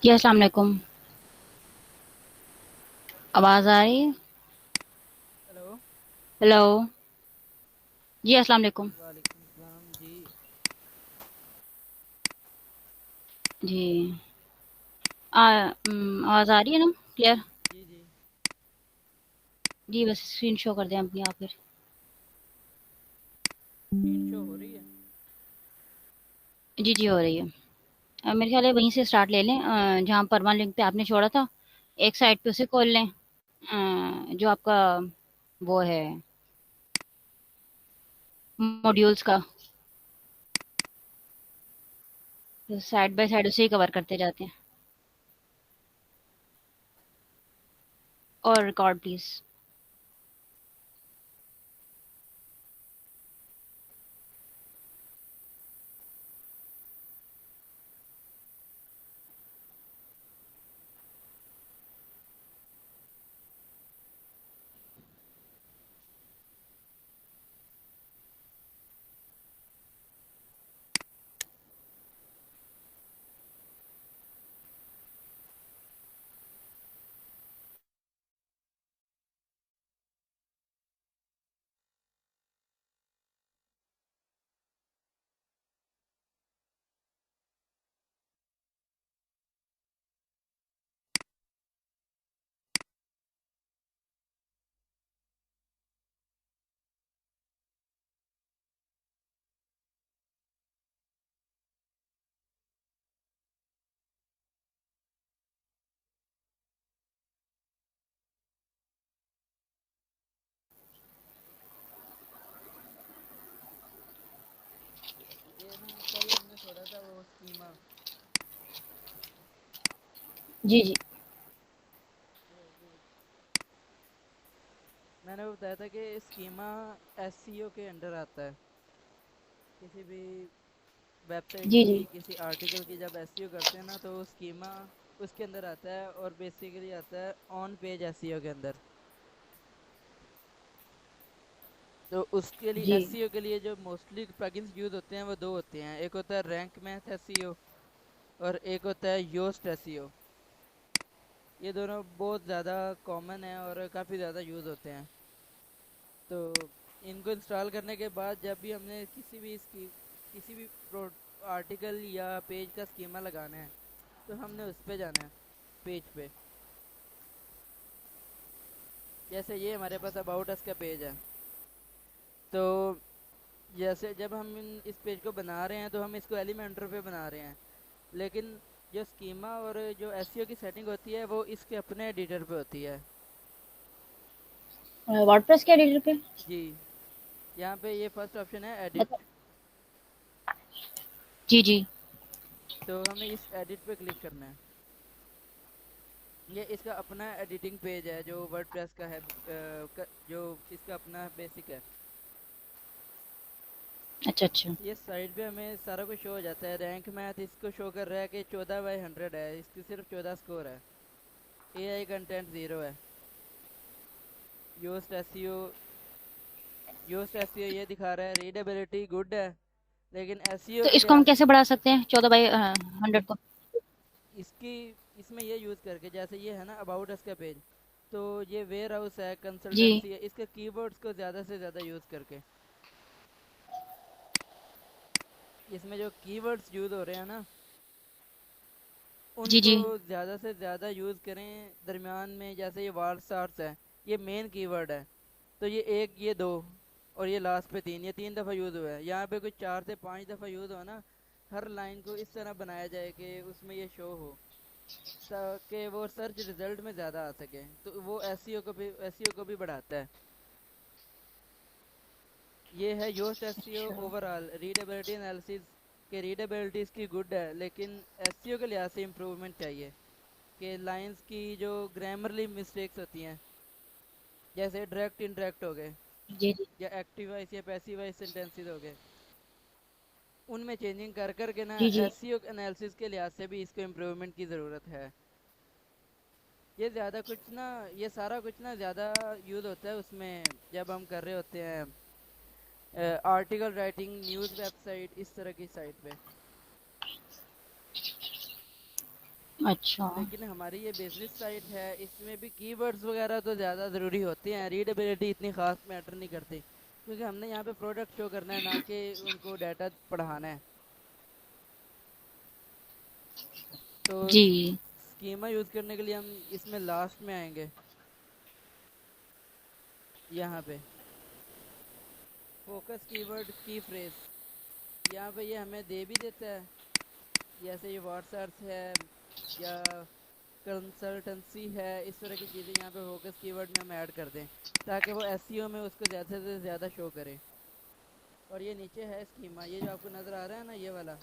जी अस्सलाम वालेकुम। आवाज़ आ रही है? हेलो। हेलो। जी अस्सलाम वालेकुम। वालेकुम सलाम जी। जी। आवाज़ आ रही है ना क्लियर? जी जी। जी बस स्क्रीन शो कर दें अपनी आप फिर। स्क्रीन शो हो रही है। जी, जी हो रही है। मेरे ख्याल है वहीं से स्टार्ट ले लें जहाँ परमानेंट लिंक पे आपने छोड़ा था। एक साइड पे उसे खोल लें जो आपका वो है मॉड्यूल्स का। तो साइड बाय साइड उसे ही कवर करते जाते हैं। और रिकॉर्ड प्लीज़। ये ना कल हमने छोड़ा था वो स्कीमा। जी, जी। मैंने वो बताया था कि स्कीमा एससीओ के अंडर आता है। किसी भी वेबसाइट जी, की जी। किसी आर्टिकल की जब एसईओ करते हैं ना तो स्कीमा उसके अंदर आता है और बेसिकली आता है ऑन पेज एसईओ के अंदर। तो उसके लिए जी। एसईओ के लिए जो मोस्टली प्लगइन्स यूज होते हैं वो दो होते हैं, एक होता है रैंक मैथ एसईओ और एक होता है योस्ट एसईओ। ये दोनों बहुत ज़्यादा कॉमन है और काफ़ी ज़्यादा यूज़ होते हैं। तो इनको इंस्टॉल करने के बाद जब भी हमने किसी भी आर्टिकल या पेज का स्कीमा लगाना है तो हमने उस पे जाना है, पेज पे। जैसे ये हमारे पास अबाउट अस का पेज है। तो जैसे जब हम इस पेज को बना रहे हैं तो हम इसको एलिमेंटर पे बना रहे हैं, लेकिन जो स्कीमा और जो एसईओ की सेटिंग होती है वो इसके अपने एडिटर पे होती है। वर्डप्रेस के एडिटर पे? जी। यहाँ पे ये फर्स्ट ऑप्शन है मतलब एडिट। जी, जी। तो हमें इस एडिट पे क्लिक करना है। ये इसका अपना एडिटिंग पेज है जो वर्डप्रेस का है, जो इसका अपना बेसिक है। अच्छा, अच्छा। ये साइड पे हमें सारा कुछ शो हो जाता है। रैंक मैथ इसको शो कर रहा है कि 14/100 है, इसकी सिर्फ 14 स्कोर है। एआई कंटेंट 0 है। योस्ट एसईओ योस्ट एसईओ ये दिखा रहा है रीडेबिलिटी गुड है, लेकिन एसईओ तो के इसको हम लिए कैसे बढ़ा सकते हैं 14 बाई 100 को? इसकी इसमें ये यूज़ करके, जैसे ये है ना अबाउट अस का पेज, तो ये वेयर हाउस है, जी। कंसल्टेंसी है, इसके कीवर्ड्स को ज़्यादा से ज़्यादा यूज़ करके। इसमें जो कीवर्ड्स यूज़ हो रहे हैं ना जी, उनको जी। ज़्यादा से ज़्यादा यूज़ करें दरमियान में। जैसे ये वार स्टार्स है, ये मेन कीवर्ड है, तो ये एक ये दो और ये लास्ट पे तीन, ये 3 दफ़ा यूज़ हुआ है। यहाँ पे कुछ 4 से 5 दफ़ा यूज़ हो ना, हर लाइन को इस तरह बनाया जाए कि उसमें ये शो हो ताकि वो सर्च रिजल्ट में ज़्यादा आ सके, तो वो एसईओ को भी बढ़ाता है। ये है योस्ट एसईओ अच्छा। ओवरऑल रीडेबिलिटी एनालिसिस के। रीडेबिलिटी इसकी गुड है, लेकिन एसईओ के लिहाज से इम्प्रूवमेंट चाहिए कि लाइंस की जो ग्रामरली मिस्टेक्स होती हैं, जैसे डायरेक्ट इनडायरेक्ट हो गए जी, जी। या एक्टिव वॉइस या पैसिव वॉइस सेंटेंसेस हो गए, उनमें चेंजिंग कर करके ना जी, जी। एसईओ एनालिसिस के लिहाज से भी इसको इम्प्रूवमेंट की ज़रूरत है। ये ज़्यादा कुछ ना, ये सारा कुछ ना ज़्यादा यूज़ होता है उसमें जब हम कर रहे होते हैं आर्टिकल राइटिंग, न्यूज़ वेबसाइट, इस तरह की साइट पे। अच्छा। लेकिन हमारी ये बिजनेस साइट है, इसमें भी कीवर्ड्स वगैरह तो ज़्यादा ज़रूरी होते हैं, रीडेबिलिटी इतनी खास मैटर नहीं करती, क्योंकि हमने यहाँ पे प्रोडक्ट शो करना है, ना कि उनको डाटा पढ़ाना है। तो जी। स्कीमा यूज़ करने के लिए हम इसमें लास्ट में आएंगे, यहाँ पे फोकस कीवर्ड की फ्रेज, यहाँ पे ये हमें दे भी देता है, जैसे ये व्हाट्सएप है या कंसल्टेंसी है, इस तरह की चीज़ें यहाँ पे फोकस कीवर्ड में हम ऐड कर दें, ताकि वो एसईओ में उसको ज़्यादा से ज़्यादा शो करे। और ये नीचे है स्कीमा, ये जो आपको नज़र आ रहा है ना, ये वाला,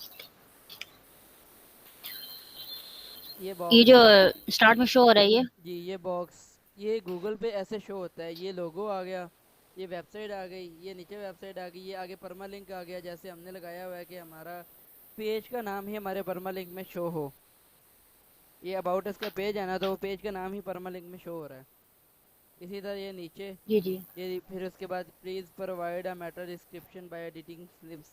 ये ये बॉक्स जो है। स्टार्ट में शो हो रहा है ये। जी ये बॉक्स, ये गूगल पे ऐसे शो होता है, ये लोगो आ गया, ये वेबसाइट आ गई, ये नीचे वेबसाइट आ गई, ये आगे परमा लिंक आ गया, जैसे हमने लगाया हुआ है कि हमारा पेज का नाम ही हमारे परमा लिंक में शो हो। ये अबाउट अस का पेज है ना, तो वो पेज का नाम ही परमा लिंक में शो हो रहा है। इसी तरह ये नीचे, जी जी। ये फिर उसके बाद please provide a meta description by editing slips,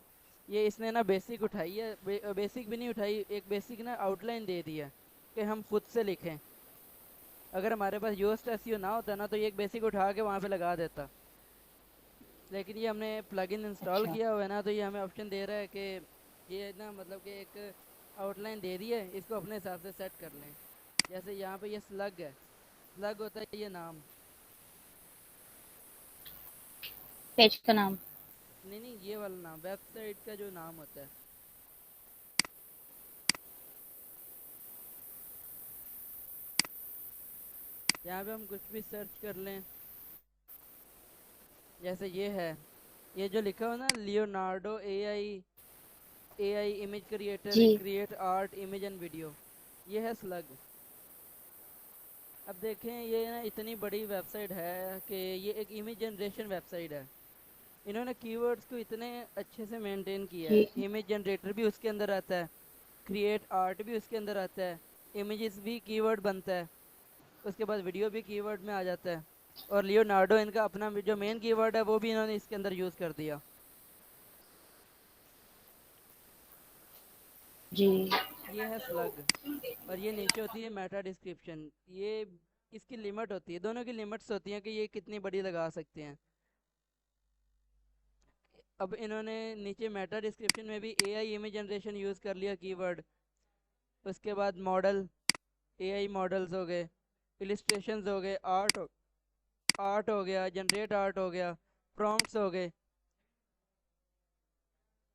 ये इसने ना बेसिक उठाई है, बेसिक भी नहीं उठाई, एक बेसिक ना आउटलाइन दे दी है कि हम खुद से लिखें। अगर हमारे पास योस्ट एसईओ ना होता ना, तो ये एक बेसिक उठा के वहाँ पे लगा देता, लेकिन ये हमने प्लगइन इंस्टॉल अच्छा। किया हुआ है ना, तो ये हमें ऑप्शन दे रहा है कि ये ना मतलब कि एक आउटलाइन दे दी है, इसको अपने हिसाब से सेट कर लें। जैसे यहाँ पे ये स्लग है, स्लग होता है ये नाम, पेज का नाम। नहीं नहीं, ये वाला नाम वेबसाइट का जो नाम होता है। यहाँ पे हम कुछ भी सर्च कर लें, जैसे ये है, ये जो लिखा हो ना, लियोनार्डो एआई इमेज क्रिएटर जी create art image and video, ये है स्लग। अब देखें, ये ना इतनी बड़ी वेबसाइट है कि ये एक इमेज जनरेशन वेबसाइट है, इन्होंने कीवर्ड्स को इतने अच्छे से मेंटेन किया है, जी इमेज जनरेटर भी उसके अंदर आता है, क्रिएट आर्ट भी उसके अंदर आता है, इमेजेस भी कीवर्ड बनता है, उसके बाद वीडियो भी कीवर्ड में आ जाता है, और लियोनार्डो इनका अपना जो मेन कीवर्ड है वो भी इन्होंने इसके अंदर यूज़ कर दिया। जी। ये है स्लग। और ये नीचे होती है मेटा डिस्क्रिप्शन, ये इसकी लिमिट होती है, दोनों की लिमिट्स होती हैं कि ये कितनी बड़ी लगा सकते हैं। अब इन्होंने नीचे मेटा डिस्क्रिप्शन में भी एआई इमेज जनरेशन यूज़ कर लिया कीवर्ड, उसके बाद मॉडल, एआई मॉडल्स हो गए, इलिस्ट्रेशंस हो गए, आर्ट हो गया, जनरेट आर्ट हो गया, प्रॉम्प्ट्स हो गए,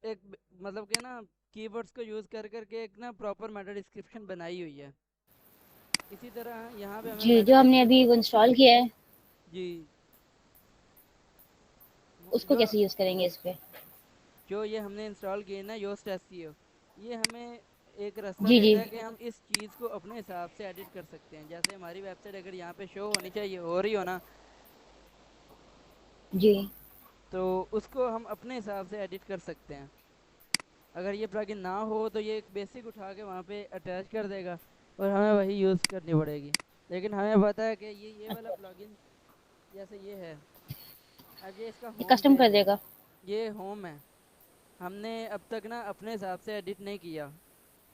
एक मतलब कि ना कीवर्ड्स को यूज़ कर करके एक ना प्रॉपर मेटा डिस्क्रिप्शन बनाई हुई है। इसी तरह यहाँ पे हमें जी, मेटा जो हमने अभी डिस्क्रिप्शन, वो इंस्टॉल किया है, जी उसको जो कैसे यूज़ करेंगे इस पे? जो ये हमने इंस्टॉल किए ना योस्ट एसईओ, ये हमें एक रास्ता जी जी। देता है कि हम इस चीज़ को अपने हिसाब से एडिट कर सकते हैं, जैसे हमारी वेबसाइट अगर यहाँ पे शो होनी चाहिए, हो रही हो ना, जी तो उसको हम अपने हिसाब से एडिट कर सकते हैं। अगर ये प्लगइन ना हो तो ये एक बेसिक उठा के वहाँ पे अटैच कर देगा, और हमें वही यूज़ करनी पड़ेगी। लेकिन हमें पता है कि ये वाला प्लगइन, जैसे ये है, अब ये इसका ये होम कस्टम कर पेज है, देगा। ये होम है, हमने अब तक ना अपने हिसाब से एडिट नहीं किया,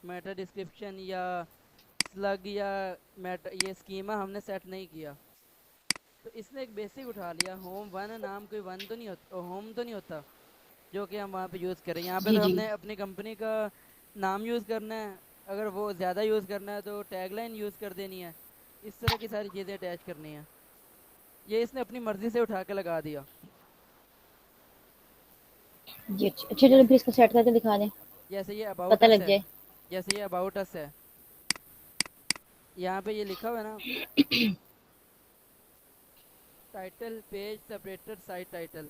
मेटा डिस्क्रिप्शन या स्लग या मेटा ये स्कीमा हमने सेट नहीं किया, तो इसने एक बेसिक उठा लिया, होम वन नाम, कोई वन तो नहीं होता, होम तो नहीं होता, जो कि हम वहाँ पे यूज़ करें। यहाँ पे जी तो जी। हमने अपनी कंपनी का नाम यूज़ करना है, अगर वो ज़्यादा यूज़ करना है तो टैगलाइन यूज़ कर देनी है, इस तरह की सारी चीज़ें अटैच करनी है, ये इसने अपनी मर्ज़ी से उठा के लगा दिया। जी अच्छा अच्छा, चलो जैसे फिर इसको सेट करके दिखा दें, जैसे ये अबाउट पता अस लग है, जाए। जैसे ये अबाउट अस है, यहाँ पे ये लिखा हुआ है ना, title page separator site title,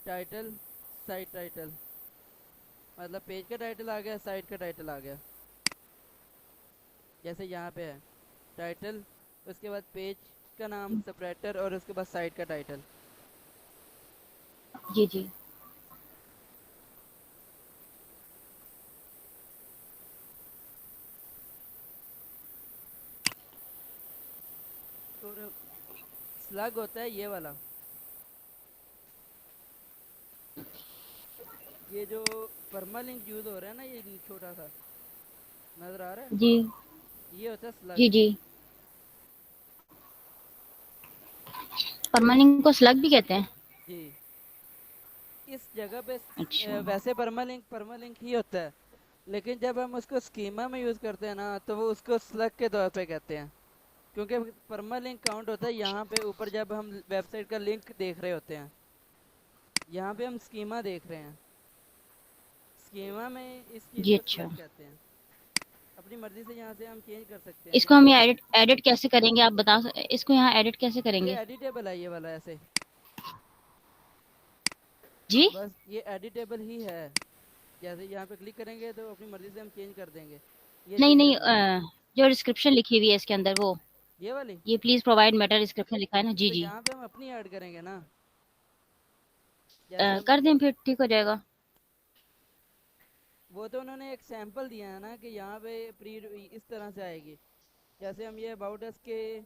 title site title, मतलब पेज का टाइटल आ गया, साइट का टाइटल आ गया, जैसे यहाँ पे है टाइटल, उसके बाद पेज का नाम सेपरेटर, और उसके बाद साइट का टाइटल। जी जी। और स्लग होता है ये वाला, ये जो परमालिंक यूज हो रहा है ना, ये छोटा सा नजर आ रहा है, जी ये होता है जी स्लग। जी। परमालिंक को स्लग भी कहते हैं? जी, इस जगह पे अच्छा। वैसे परमालिंक परमालिंक ही होता है, लेकिन जब हम उसको स्कीमा में यूज करते हैं ना, तो वो उसको स्लग के तौर पे कहते हैं। क्योंकि परमालिंक काउंट होता है यहाँ पे ऊपर, जब हम वेबसाइट का लिंक देख रहे होते हैं। यहाँ पे हम स्कीमा देख रहे हैं, स्कीमा में इस चीज जी को अच्छा। स्लग कहते हैं। अपनी मर्जी से यहाँ से हम चेंज कर सकते हैं इसको जैसे। हम ये एडिट एडिट कैसे करेंगे, आप बता इसको यहाँ एडिट कैसे ये करेंगे? एडिटेबल है ये वाला ऐसे, जी। बस ये एडिटेबल ही है। जैसे यहाँ पे क्लिक करेंगे तो अपनी मर्जी से हम चेंज कर देंगे, ये नहीं चेंज नहीं, कर देंगे। जो डिस्क्रिप्शन लिखी हुई है इसके अंदर वो, ये वाली, ये प्लीज प्रोवाइड मेटा डिस्क्रिप्शन लिखा है ना, जी तो जी। यहाँ पे हम अपनी ऐड करेंगे ना। जैसे हम, कर दें फिर ठीक हो जाएगा। वो तो उन्होंने एक सैंपल दिया है ना कि यहाँ पे प्री इस तरह से आएगी। जैसे हम ये अबाउट अस के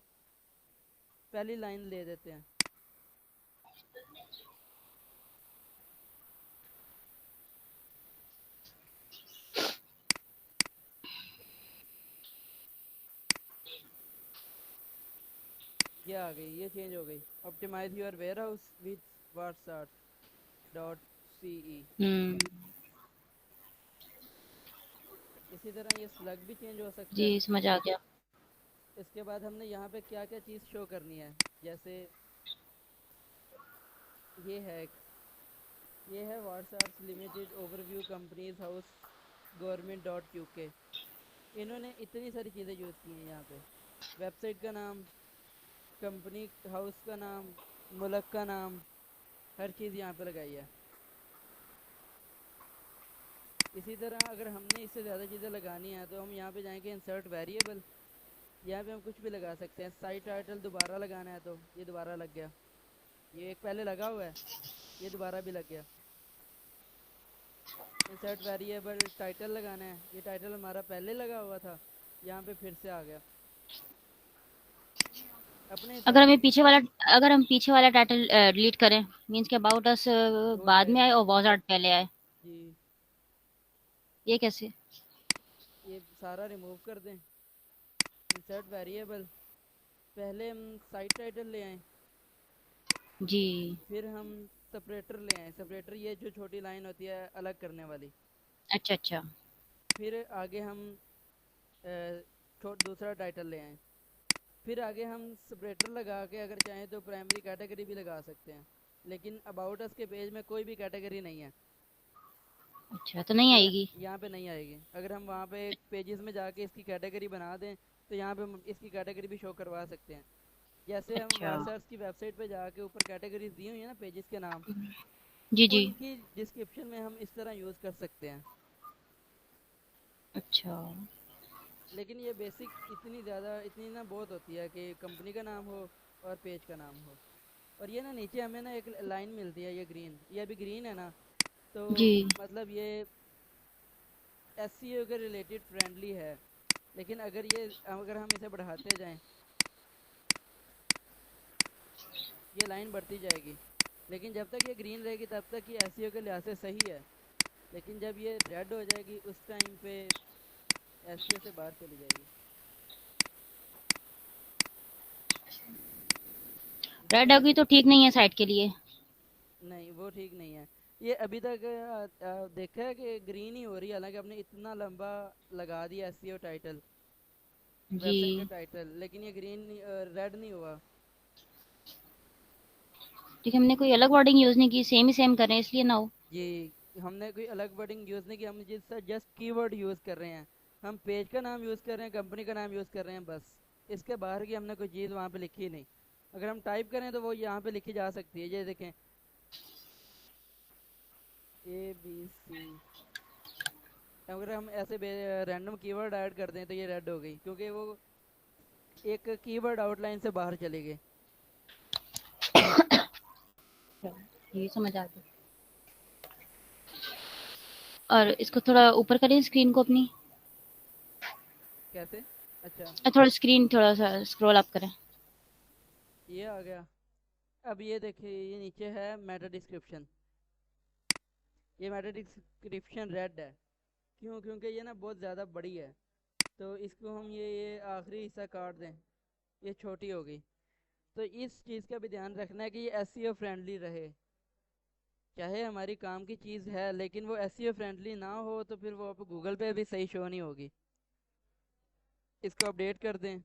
पहली लाइन ले देते हैं। ये आ गई, ये चेंज हो गई। Optimize your warehouse with Watsart dot C E. Hmm. इसी तरह ये स्लग भी चेंज हो सकता जी है। समझ आ गया। इसके बाद हमने यहाँ पे क्या क्या चीज़ शो करनी है। जैसे ये है, ये है WhatsApp limited overview companies house government dot UK. इन्होंने इतनी सारी चीज़ें यूज़ की हैं यहाँ पे। वेबसाइट का नाम, कंपनी हाउस का नाम, मुल्क का नाम, हर चीज़ यहाँ पे लगाई है। इसी तरह अगर हमने इससे ज़्यादा चीज़ें लगानी है तो हम यहाँ पे जाएंगे इंसर्ट वेरिएबल। यहाँ पे हम कुछ भी लगा सकते हैं। साइट टाइटल दोबारा लगाना है तो ये दोबारा लग गया, ये एक पहले लगा हुआ है, ये दोबारा भी लग गया। इंसर्ट वेरिएबल टाइटल लगाना है, ये टाइटल हमारा पहले लगा हुआ था, यहाँ पे फिर से आ गया अपने अगर हिसाब हमें से। पीछे वाला अगर हम पीछे वाला टाइटल डिलीट करें, मीन्स के अबाउट अस हो बाद में जाएगा। आए और वॉज आर्ट पहले आए, जी, ये कैसे? ये सारा रिमूव कर दें। इंसर्ट वेरिएबल, पहले हम साइट टाइटल ले आए, जी। फिर हम सेपरेटर ले आए। सेपरेटर ये जो छोटी लाइन होती है अलग करने वाली। अच्छा अच्छा। फिर आगे हम दूसरा टाइटल ले आए। फिर आगे हम सेपरेटर लगा के अगर चाहें तो प्राइमरी कैटेगरी भी लगा सकते हैं, लेकिन अबाउट अस के पेज में कोई भी कैटेगरी नहीं है, अच्छा तो नहीं तो आएगी। यहाँ पे नहीं आएगी। अगर हम वहाँ पे पेजेस में जाके इसकी कैटेगरी बना दें तो यहाँ पे हम इसकी कैटेगरी भी शो करवा सकते हैं। जैसे हम अच्छा। व्हाट्सएप की वेबसाइट पे जाके ऊपर कैटेगरीज दी हुई है ना पेजेस के नाम, जी जी। उनकी डिस्क्रिप्शन में हम इस तरह यूज़ कर सकते हैं। अच्छा। लेकिन ये बेसिक इतनी ज़्यादा इतनी ना बहुत होती है कि कंपनी का नाम हो और पेज का नाम हो। और ये ना नीचे हमें ना एक लाइन मिलती है, ये ग्रीन, ये अभी ग्रीन है ना, तो जी। मतलब ये एसईओ के रिलेटेड फ्रेंडली है। लेकिन अगर हम इसे बढ़ाते जाएं, ये लाइन बढ़ती जाएगी। लेकिन जब तक ये ग्रीन रहेगी तब तक ये एसईओ के लिहाज से सही है। लेकिन जब ये रेड हो जाएगी उस टाइम पे एसईओ से बाहर चली जाएगी। इसी रेड तरह होगी तो ठीक नहीं है साइट के लिए। नहीं, वो ठीक नहीं है। ये अभी तक देखा है कि ग्रीन ही हो रही है, हालांकि आपने इतना लंबा लगा दिया एसईओ टाइटल, जी। वेबसाइट का टाइटल, लेकिन ये ग्रीन रेड नहीं हुआ। ठीक है, हमने कोई अलग वर्डिंग यूज नहीं की, सेम ही सेम कर रहे हैं इसलिए ना हो। जी, हमने कोई अलग वर्डिंग यूज़ नहीं की, हम जिस जस्ट कीवर्ड यूज़ कर रहे हैं। हम पेज का नाम यूज़ कर रहे हैं, कंपनी का नाम यूज़ कर रहे हैं, बस। इसके बाहर की हमने कोई चीज़ वहाँ पे लिखी नहीं। अगर हम टाइप करें तो वो यहाँ पे लिखी जा सकती है, ये देखें, ABC। अगर हम ऐसे रैंडम कीवर्ड ऐड कर दें तो ये रेड हो गई, क्योंकि वो एक कीवर्ड आउटलाइन से बाहर चले गए। ये समझ आ गया। और इसको थोड़ा ऊपर करें स्क्रीन को अपनी, कैसे? अच्छा, थोड़ा स्क्रीन थोड़ा सा स्क्रॉल अप करें। ये आ गया। अब ये देखिए, ये नीचे है मेटा डिस्क्रिप्शन। ये मेटा डिस्क्रिप्शन रेड है। क्यों? क्योंकि ये ना बहुत ज़्यादा बड़ी है। तो इसको हम ये आखिरी हिस्सा काट दें, ये छोटी होगी। तो इस चीज़ का भी ध्यान रखना है कि ये एसईओ फ्रेंडली रहे। चाहे हमारी काम की चीज़ है लेकिन वो एसईओ फ्रेंडली ना हो तो फिर वो आप गूगल पे भी सही शो नहीं होगी। इसको अपडेट कर दें।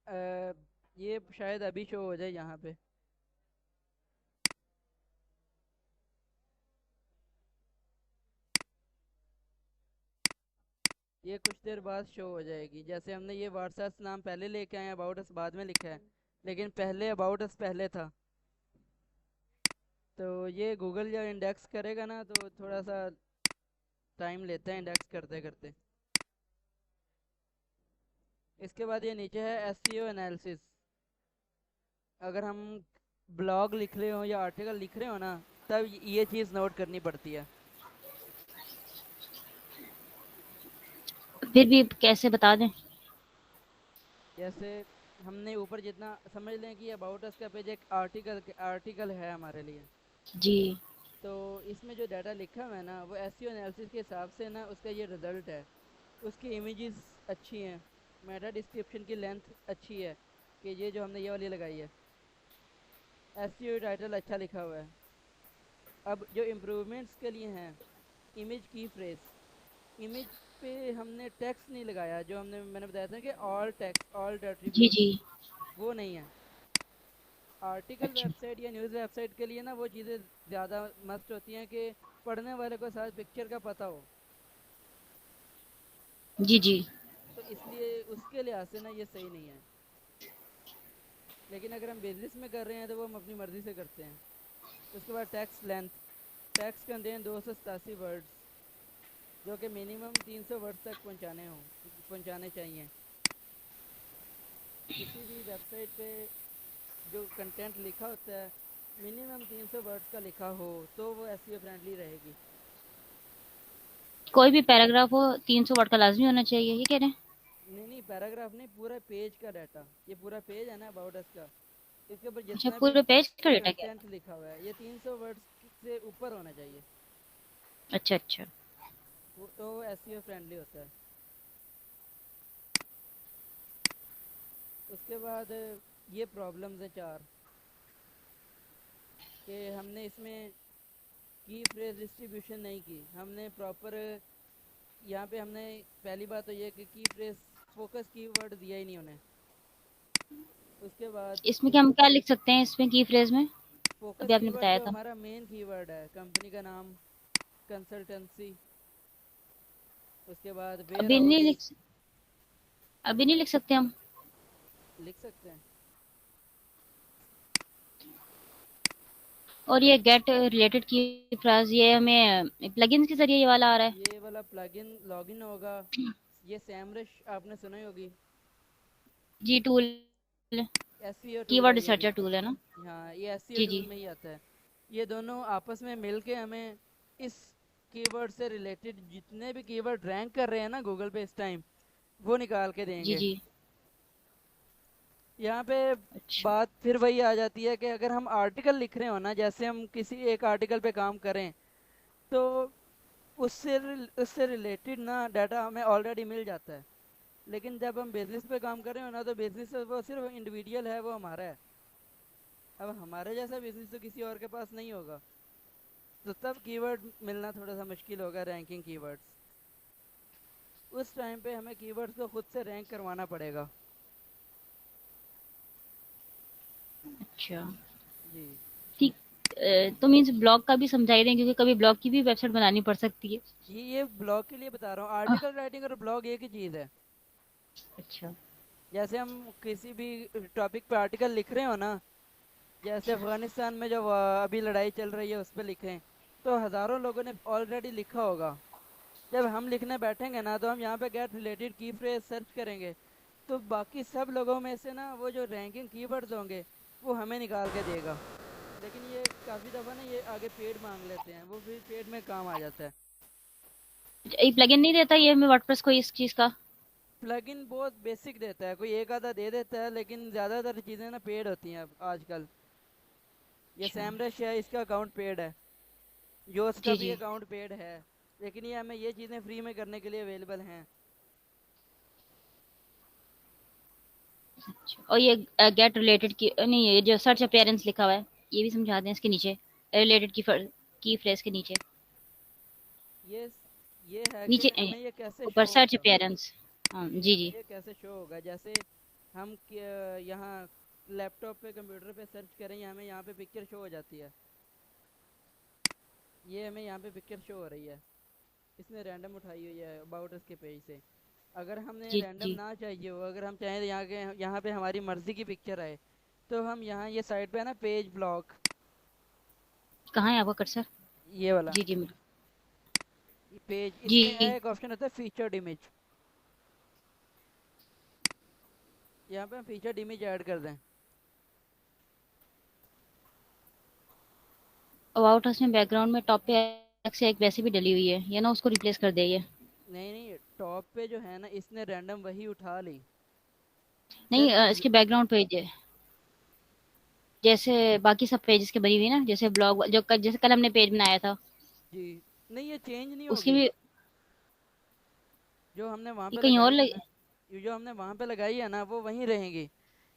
अ, ये शायद अभी शो हो जाए यहाँ पे। ये कुछ देर बाद शो हो जाएगी। जैसे हमने ये व्हाट्सएप नाम पहले लेके आए, अबाउट अस बाद में लिखा है, लेकिन पहले अबाउट अस पहले था। तो ये गूगल जब इंडेक्स करेगा ना तो थोड़ा सा टाइम लेता है इंडेक्स करते करते। इसके बाद ये नीचे है एसईओ एनालिसिस। अगर हम ब्लॉग लिख रहे हो या आर्टिकल लिख रहे हो ना, तब ये चीज़ नोट करनी पड़ती है। फिर भी कैसे बता दें? जैसे हमने ऊपर जितना समझ लें कि अबाउट अस का पेज एक आर्टिकल है हमारे लिए। जी। तो इसमें जो डाटा लिखा हुआ है ना वो एसईओ एनालिसिस के हिसाब से ना उसका ये रिजल्ट है। उसकी इमेजेस अच्छी हैं, मेटा डिस्क्रिप्शन की लेंथ अच्छी है, कि ये जो हमने ये वाली लगाई है, एसईओ टाइटल अच्छा लिखा हुआ है। अब जो इम्प्रूवमेंट्स के लिए हैं, इमेज की फ्रेज, इमेज पे हमने टेक्स्ट नहीं लगाया, जो मैंने बताया था कि ऑल टेक्स्ट ऑल जी, एट्रीब्यूट्स, जी। वो नहीं है। आर्टिकल अच्छा। वेबसाइट या न्यूज़ वेबसाइट के लिए ना वो चीज़ें ज़्यादा मस्ट होती हैं कि पढ़ने वाले को साथ पिक्चर का पता हो। जी, जी। तो इसलिए उसके लिहाज से ना ये सही नहीं है। लेकिन अगर हम बिजनेस में कर रहे हैं तो वो हम अपनी मर्ज़ी से करते हैं। उसके बाद tax length, tax contain 287 words, जो कि मिनिमम 300 वर्ड्स तक पहुंचाने चाहिए। किसी भी वेबसाइट पे जो कंटेंट लिखा होता है, मिनिमम 300 वर्ड्स का लिखा हो तो वो एसईओ फ्रेंडली रहेगी। कोई भी पैराग्राफ हो 300 वर्ड का लाज़मी होना चाहिए, ये कह रहे हैं? नहीं नहीं, पैराग्राफ नहीं, पूरा पेज का डाटा। ये पूरा पेज है ना अबाउट अस का, इसके ऊपर अच्छा, जितना भी पूरे पेज का डेटा क्या? कंटेंट लिखा हुआ है ये 300 वर्ड्स से ऊपर होना चाहिए। अच्छा, अच्छा। वो तो एसईओ फ्रेंडली होता है। उसके बाद ये प्रॉब्लम्स हैं चार, कि हमने इसमें की फ्रेज डिस्ट्रीब्यूशन नहीं की, हमने प्रॉपर यहाँ पे हमने पहली बात तो ये कि की फ्रेज फोकस कीवर्ड दिया ही नहीं उन्हें। उसके बाद इसमें क्या हम क्या लिख सकते हैं इसमें की फ्रेज़ में? फोकस अभी आपने कीवर्ड बताया जो था। हमारा मेन कीवर्ड है, कंपनी का नाम, कंसल्टेंसी, उसके बाद वेयर अभी नहीं हाउस। लिख अभी नहीं लिख सकते हम? लिख सकते हैं। और ये गेट रिलेटेड की फ्रेज़, ये हमें प्लगइन्स के ज़रिए ये वाला आ रहा है? ये वाला प्लगइन लॉगिन होगा। ये सैमरश आपने सुना ही होगी, जी, टूल, एसईओ टूल कीवर्ड है ये भी। रिसर्चर टूल है ना? हाँ, ये एसईओ जी, टूल जी। में ही आता है। ये दोनों आपस में मिलके हमें इस कीवर्ड से रिलेटेड जितने भी कीवर्ड रैंक कर रहे हैं ना गूगल पे इस टाइम, वो निकाल के जी, देंगे। जी। यहाँ पे अच्छा। बात फिर वही आ जाती है कि अगर हम आर्टिकल लिख रहे हो ना, जैसे हम किसी एक आर्टिकल पे काम करें, तो उससे रिलेटेड ना डाटा हमें ऑलरेडी मिल जाता है। लेकिन जब हम बिजनेस पे काम कर रहे हो ना, तो बिजनेस वो सिर्फ इंडिविजुअल है, वो हमारा है। अब हमारे जैसा बिजनेस तो किसी और के पास नहीं होगा। तो तब कीवर्ड मिलना थोड़ा सा मुश्किल होगा, रैंकिंग कीवर्ड्स। उस टाइम पे हमें कीवर्ड्स को खुद से रैंक करवाना पड़ेगा। अच्छा। जी। ठीक। तो मीन्स ब्लॉग का भी समझाई दें, क्योंकि कभी ब्लॉग की भी वेबसाइट बनानी पड़ सकती है। ये ब्लॉग के लिए बता रहा हूँ, आह, आर्टिकल राइटिंग और ब्लॉग एक ही चीज़ है। अच्छा। जैसे हम किसी भी टॉपिक पे आर्टिकल लिख रहे हो ना, जैसे अफगानिस्तान में जो अभी लड़ाई चल रही है उस पर लिखें, तो हज़ारों लोगों ने ऑलरेडी लिखा होगा। जब हम लिखने बैठेंगे ना तो हम यहाँ पे गेट रिलेटेड की फ्रेज सर्च करेंगे, तो बाकी सब लोगों में से ना वो जो रैंकिंग कीवर्ड्स होंगे वो हमें निकाल के देगा। लेकिन ये काफ़ी दफ़ा ना ये आगे पेड मांग लेते हैं, वो फिर पेड में काम आ जाता है। ये प्लगइन नहीं देता ये हमें वर्डप्रेस को इस चीज़ का? प्लगइन बहुत बेसिक देता है, कोई एक आधा दे देता है, लेकिन ज़्यादातर चीज़ें ना पेड होती हैं अब आजकल। ये अच्छा। सैमरश है, इसका अकाउंट पेड है, योस का जी, भी जी। अकाउंट पेड है, लेकिन ये हमें ये चीज़ें फ्री में करने के लिए अवेलेबल हैं। अच्छा, और ये गेट रिलेटेड की नहीं, ये जो सर्च अपीयरेंस लिखा हुआ है, ये भी समझा दें इसके नीचे, रिलेटेड की फ्रेज के नीचे। ये ये है कि नीचे हमें ये कैसे ऊपर शो सर्च होगा। अपीयरेंस। हाँ जी, जी, हमें जी। ये कैसे शो होगा, जैसे हम यहाँ लैपटॉप पे कंप्यूटर पे सर्च करें, हमें यहाँ पे पिक्चर शो हो जाती है। ये हमें यहाँ पे पिक्चर शो हो रही है, इसने रैंडम उठाई हुई है अबाउट अस के पेज से। अगर हमने जी, रैंडम जी। ना चाहिए हो, अगर हम चाहें तो यहाँ पे हमारी मर्ज़ी की पिक्चर आए, तो हम यहाँ ये साइड पे है ना पेज ब्लॉक, कहाँ है आपका कर्सर? ये वाला जी, जी, मिल पेज, इसमें है जी। एक ऑप्शन होता है फीचर्ड इमेज। यहाँ पे हम फीचर्ड इमेज ऐड कर दें। अबाउट अस में बैकग्राउंड में टॉप पे से एक वैसे भी डली हुई है, ये ना उसको रिप्लेस कर दे ये। नहीं नहीं, टॉप पे जो है ना, इसने रैंडम वही उठा ली। नहीं, सिर्फ इसके बैकग्राउंड पेज है, जैसे बाकी सब पेजेस के बनी हुई है ना, जैसे ब्लॉग जो जैसे कल हमने पेज बनाया था, जी, नहीं ये चेंज नहीं उसकी होगी। भी। जो हमने वहाँ ये पे कहीं और लगाई है ना, ये जो हमने वहाँ पे लगाई है ना, वो वहीं रहेंगी।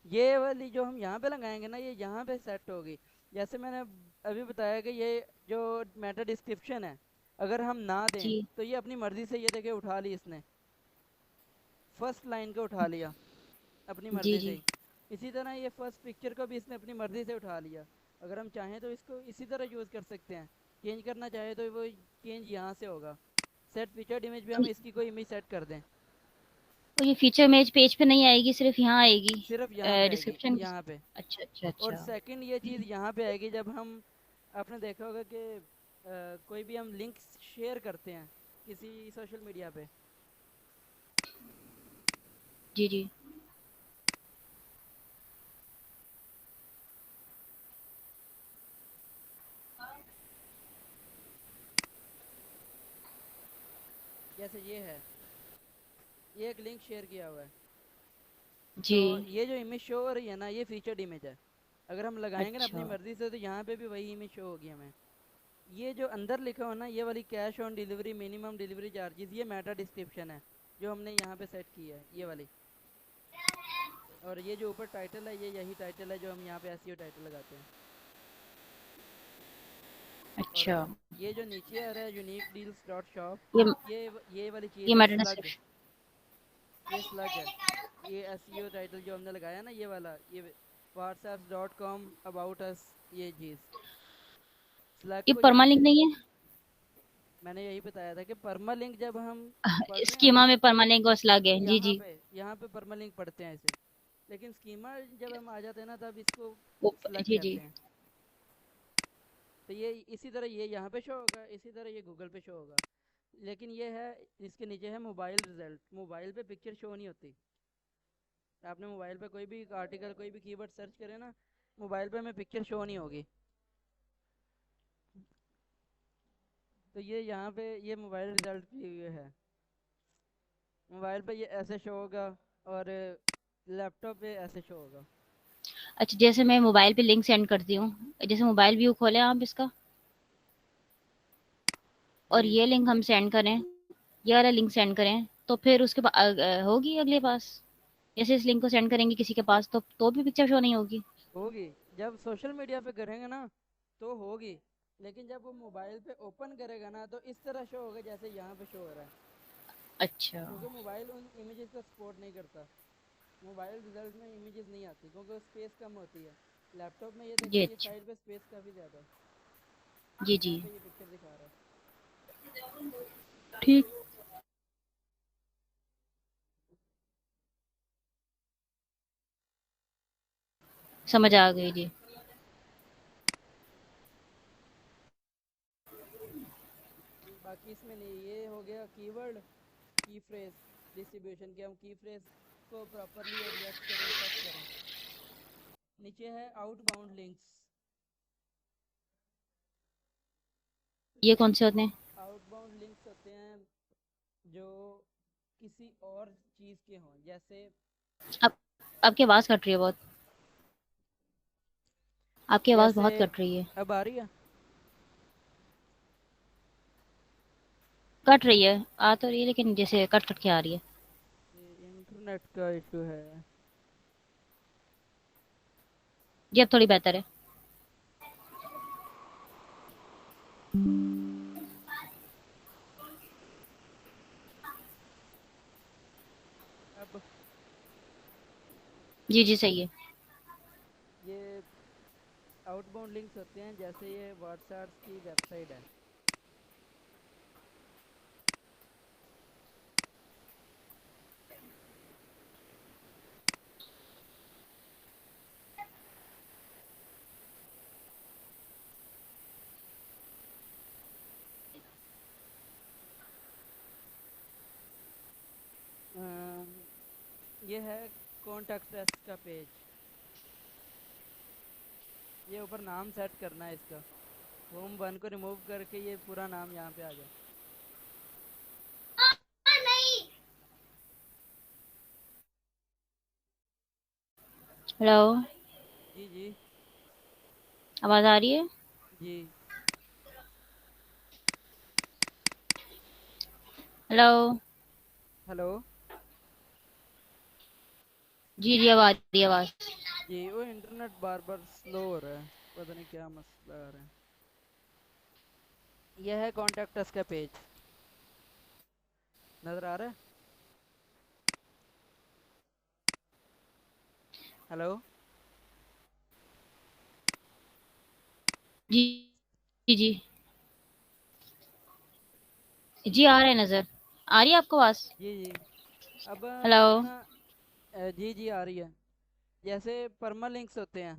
ये वाली जो हम यहाँ पे लगाएंगे ना, ये यहाँ पे सेट होगी। जैसे मैंने अभी बताया कि ये जो मेटा डिस्क्रिप्शन है, अगर हम ना दें जी, तो ये अपनी मर्ज़ी से, ये देखे उठा ली इसने, फर्स्ट लाइन को उठा लिया अपनी जी, मर्ज़ी से जी। ही। इसी तरह ये फर्स्ट पिक्चर को भी इसने अपनी मर्ज़ी से उठा लिया। अगर हम चाहें तो इसको इसी तरह यूज़ कर सकते हैं, चेंज करना चाहे तो वो चेंज यहाँ से होगा। सेट फीचर्ड इमेज पे हम इसकी कोई इमेज सेट कर दें, तो ये फीचर इमेज पेज पे नहीं आएगी, सिर्फ यहाँ आएगी सिर्फ यहाँ पे आएगी, डिस्क्रिप्शन। यहाँ पे। अच्छा, अच्छा, और अच्छा। सेकंड ये चीज़ यहाँ पे आएगी जब हम, आपने देखा होगा कि कोई भी हम लिंक शेयर करते हैं किसी सोशल मीडिया पे, जी, जी। जैसे ये है, ये एक लिंक शेयर किया हुआ है, तो जी। ये जो इमेज शो हो रही है ना, ये फीचर्ड इमेज है। अगर हम लगाएंगे ना अपनी अच्छा। मर्ज़ी से, तो यहाँ पे भी वही इमेज शो होगी हमें। ये जो अंदर लिखा हो ना, ये वाली cash on delivery minimum delivery charges, ये मेटा डिस्क्रिप्शन है जो हमने यहाँ पे सेट की है, ये वाली। और ये जो ऊपर टाइटल है, ये यही टाइटल है जो हम यहाँ पे एसईओ टाइटल लगाते हैं। और अच्छा। ये जो नीचे आ रहा है यूनिक डील्स डॉट शॉप, ये ये वाली ये चीज़ है मेटा स्लग, डिस्क्रिप्शन। ये स्लग है। ये एसईओ टाइटल जो हमने लगाया ना, ये वाला, ये whatsapp.com अबाउट अस, ये चीज़ स्लैग ये को जब परमालिंक नहीं है? मैंने यही बताया था कि परमा लिंक जब हम पढ़ रहे हैं स्कीमा ना, में परमालिंक और स्लग है। जी, यहाँ जी। पे यहाँ पे परमा लिंक पढ़ते हैं इसे, लेकिन स्कीमा जब हम आ जाते हैं ना, तब इसको स्लग जी, जी। कहते हैं। तो ये इसी तरह ये यहाँ पे शो होगा, इसी तरह ये गूगल पे शो होगा। लेकिन ये है, इसके नीचे है मोबाइल रिजल्ट, मोबाइल पे पिक्चर शो नहीं होती। आपने मोबाइल पे कोई भी आर्टिकल, कोई भी कीवर्ड सर्च करें ना, मोबाइल पे हमें पिक्चर शो नहीं होगी। तो ये यहाँ पे ये मोबाइल रिजल्ट की ये है, मोबाइल पे ये ऐसे शो होगा, और लैपटॉप पे ऐसे शो होगा। अच्छा, जैसे मैं मोबाइल पे लिंक सेंड करती हूँ, जैसे मोबाइल व्यू खोलें आप इसका, और जी, ये लिंक हम सेंड करें, ये वाला लिंक सेंड करें, तो फिर उसके बाद होगी अगले पास। जैसे इस लिंक को सेंड करेंगे किसी के पास, तो भी पिक्चर शो नहीं होगी? होगी। जब सोशल मीडिया पे करेंगे ना, तो होगी। लेकिन जब वो मोबाइल पे ओपन करेगा ना, तो इस तरह शो होगा जैसे यहाँ पे शो हो रहा है, अच्छा। क्योंकि मोबाइल उन इमेजेस को सपोर्ट नहीं करता। मोबाइल रिजल्ट में इमेजेस नहीं आती क्योंकि स्पेस कम होती है। लैपटॉप में ये देखें, जी, ये अच्छा। साइड पे स्पेस काफ़ी ज़्यादा है, जी, जी। यहाँ पे ये पिक्चर दिखा रहा है। ठीक। समझ आ गई जी। जी, बाकी इसमें नहीं, ये हो गया कीवर्ड, की फ्रेज डिस्ट्रीब्यूशन के, हम की फ्रेज को प्रॉपरली एडजस्ट करें, सेट करें। नीचे है आउटबाउंड लिंक्स। ये कौन से होते हैं? आउटबाउंड लिंक्स होते हैं जो किसी और चीज़ के हों, जैसे अब आपकी आवाज़ कट रही है बहुत। आपकी आवाज़ जैसे बहुत कट रही है। अब आ रही है। कट रही है, आ तो रही है लेकिन जैसे कट-कट के आ रही है। ये इंटरनेट का इशू है। जी, अब थोड़ी बेहतर है। अब जी, जी, सही है। ये आउटबाउंड लिंक्स होते हैं, जैसे ये व्हाट्सएप की वेबसाइट है। ये है कॉन्टेक्ट अस का पेज। ये ऊपर नाम सेट करना है इसका। होम वन को रिमूव करके ये पूरा नाम यहाँ पे आ जाए। हेलो, जी जी। आवाज़ आ रही है? जी। हेलो। हेलो। जी, जी, अब आ रही है आवाज़। जी, वो इंटरनेट बार बार स्लो हो रहा है। पता नहीं क्या मसला आ रहा है। यह है कॉन्टेक्ट अस का पेज। नज़र आ रहा है। हेलो। जी, जी, जी। जी, आ रहा है नज़र। आ रही है आपको आवाज़? जी जी। अब हेलो। अपना जी जी आ रही है। जैसे परमालिंक्स होते हैं।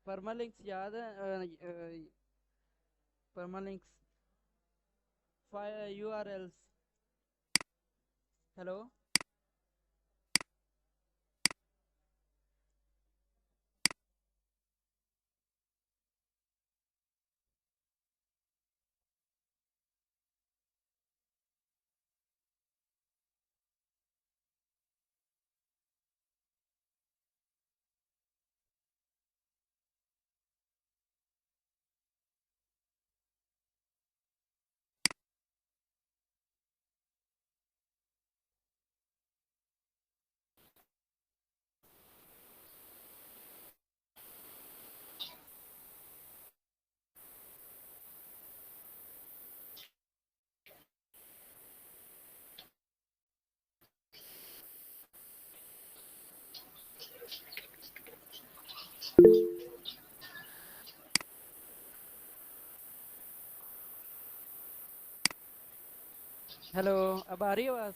परमालिंक्स याद है? Permalinks URLs. हेलो। हेलो। अब आ रही है आवाज़?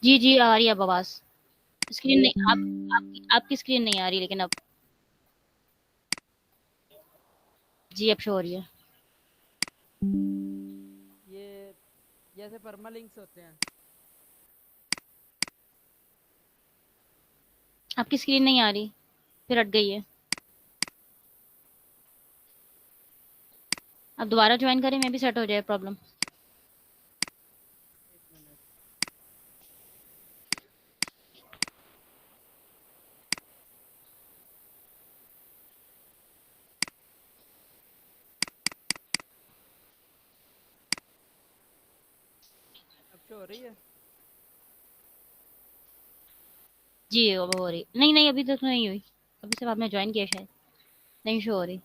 जी, जी, आ रही है अब आवाज़। स्क्रीन नहीं, आपकी स्क्रीन नहीं आ रही लेकिन अब। जी, अब शो हो रही है। ये जैसे परमालिंक्स होते हैं। आपकी स्क्रीन नहीं आ रही, फिर हट गई है। अब दोबारा जॉइन करें, मे बी सेट हो जाए प्रॉब्लम। एक मिनट। अब शो हो रही है। जी, अब हो रही। नहीं, नहीं, अभी तक तो नहीं हुई। अभी सिर्फ आपने जॉइन किया शायद। नहीं शो हो रही।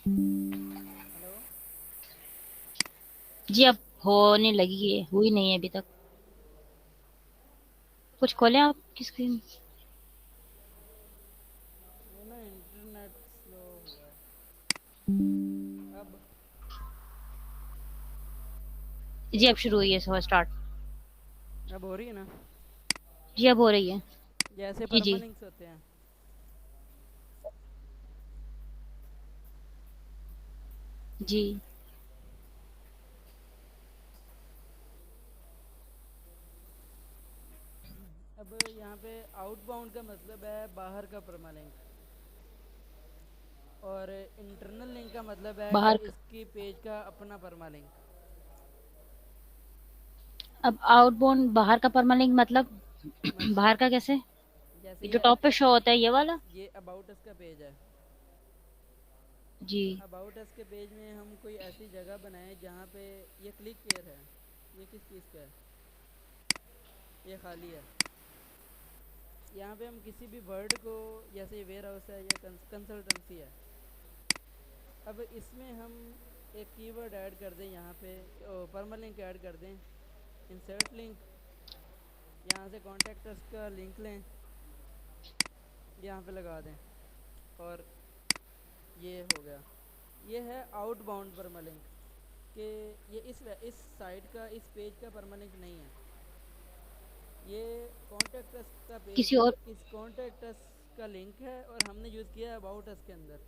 हेलो। जी, अब होने लगी है, हुई नहीं है अभी तक। कुछ खोलें आपकी स्क्रीन। वो ना इंटरनेट स्लो हुआ है। अब जी अब शुरू हुई है, सो स्टार्ट। अब हो रही है ना? जी अब हो रही है। ये ऐसे जी जी। परमालिंक्स होते हैं। जी। अब यहाँ पे आउटबाउंड का मतलब है बाहर का परमालिंक, और इंटरनल लिंक का मतलब है कि बाहर इसकी पेज का अपना परमालिंक। अब आउटबाउंड बाहर का परमालिंक मतलब बाहर मतलब का कैसे? जैसे ये जो टॉप पे शो होता है ये वाला? ये अबाउट अस का पेज है। जी। अबाउट अस के पेज में हम कोई ऐसी जगह बनाएं जहाँ पे ये क्लिक केयर है। ये किस चीज़ का है? ये खाली है। यहाँ पे हम किसी भी वर्ड को, जैसे वेयर हाउस है या कंसल्टेंसी है, अब इसमें हम एक कीवर्ड ऐड कर दें यहाँ पे, परमालिंक ऐड कर दें, इंसर्ट लिंक। यहाँ से कॉन्टैक्ट अस का लिंक लें, यहाँ पे लगा दें, और ये हो गया। ये है आउटबाउंड परमालिंक, कि ये इस साइट का, इस पेज का परमालिंक नहीं है। ये कॉन्टैक्ट अस का पेज किसी और इस कॉन्टैक्ट अस का लिंक है, और हमने यूज़ किया है अबाउट अस के अंदर।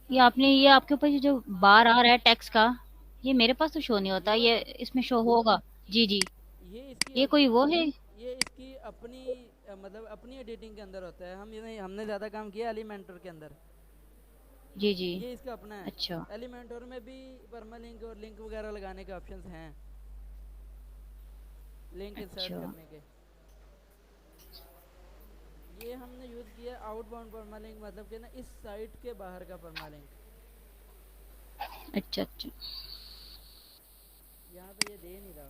ये आपने ये आपके ऊपर ये जो बार आ रहा है टैक्स का, ये मेरे पास तो शो नहीं होता, ये ये वाला, इसमें शो होगा। जी जी। ये इसकी ये कोई वो है? ये इसकी अपनी मतलब अपनी एडिटिंग के अंदर होता है। हमने ज़्यादा काम किया एलिमेंटर के अंदर। जी जी। ये इसका अपना है। अच्छा एलिमेंटर में भी परमालिंक और लिंक वगैरह लगाने के ऑप्शंस हैं, लिंक इंसर्ट अच्छा। करने के। ये हमने यूज़ किया आउटबाउंड परमालिंक, मतलब कि ना इस साइट के बाहर का परमालिंक। अच्छा अच्छा। यहाँ पे ये दे नहीं रहा।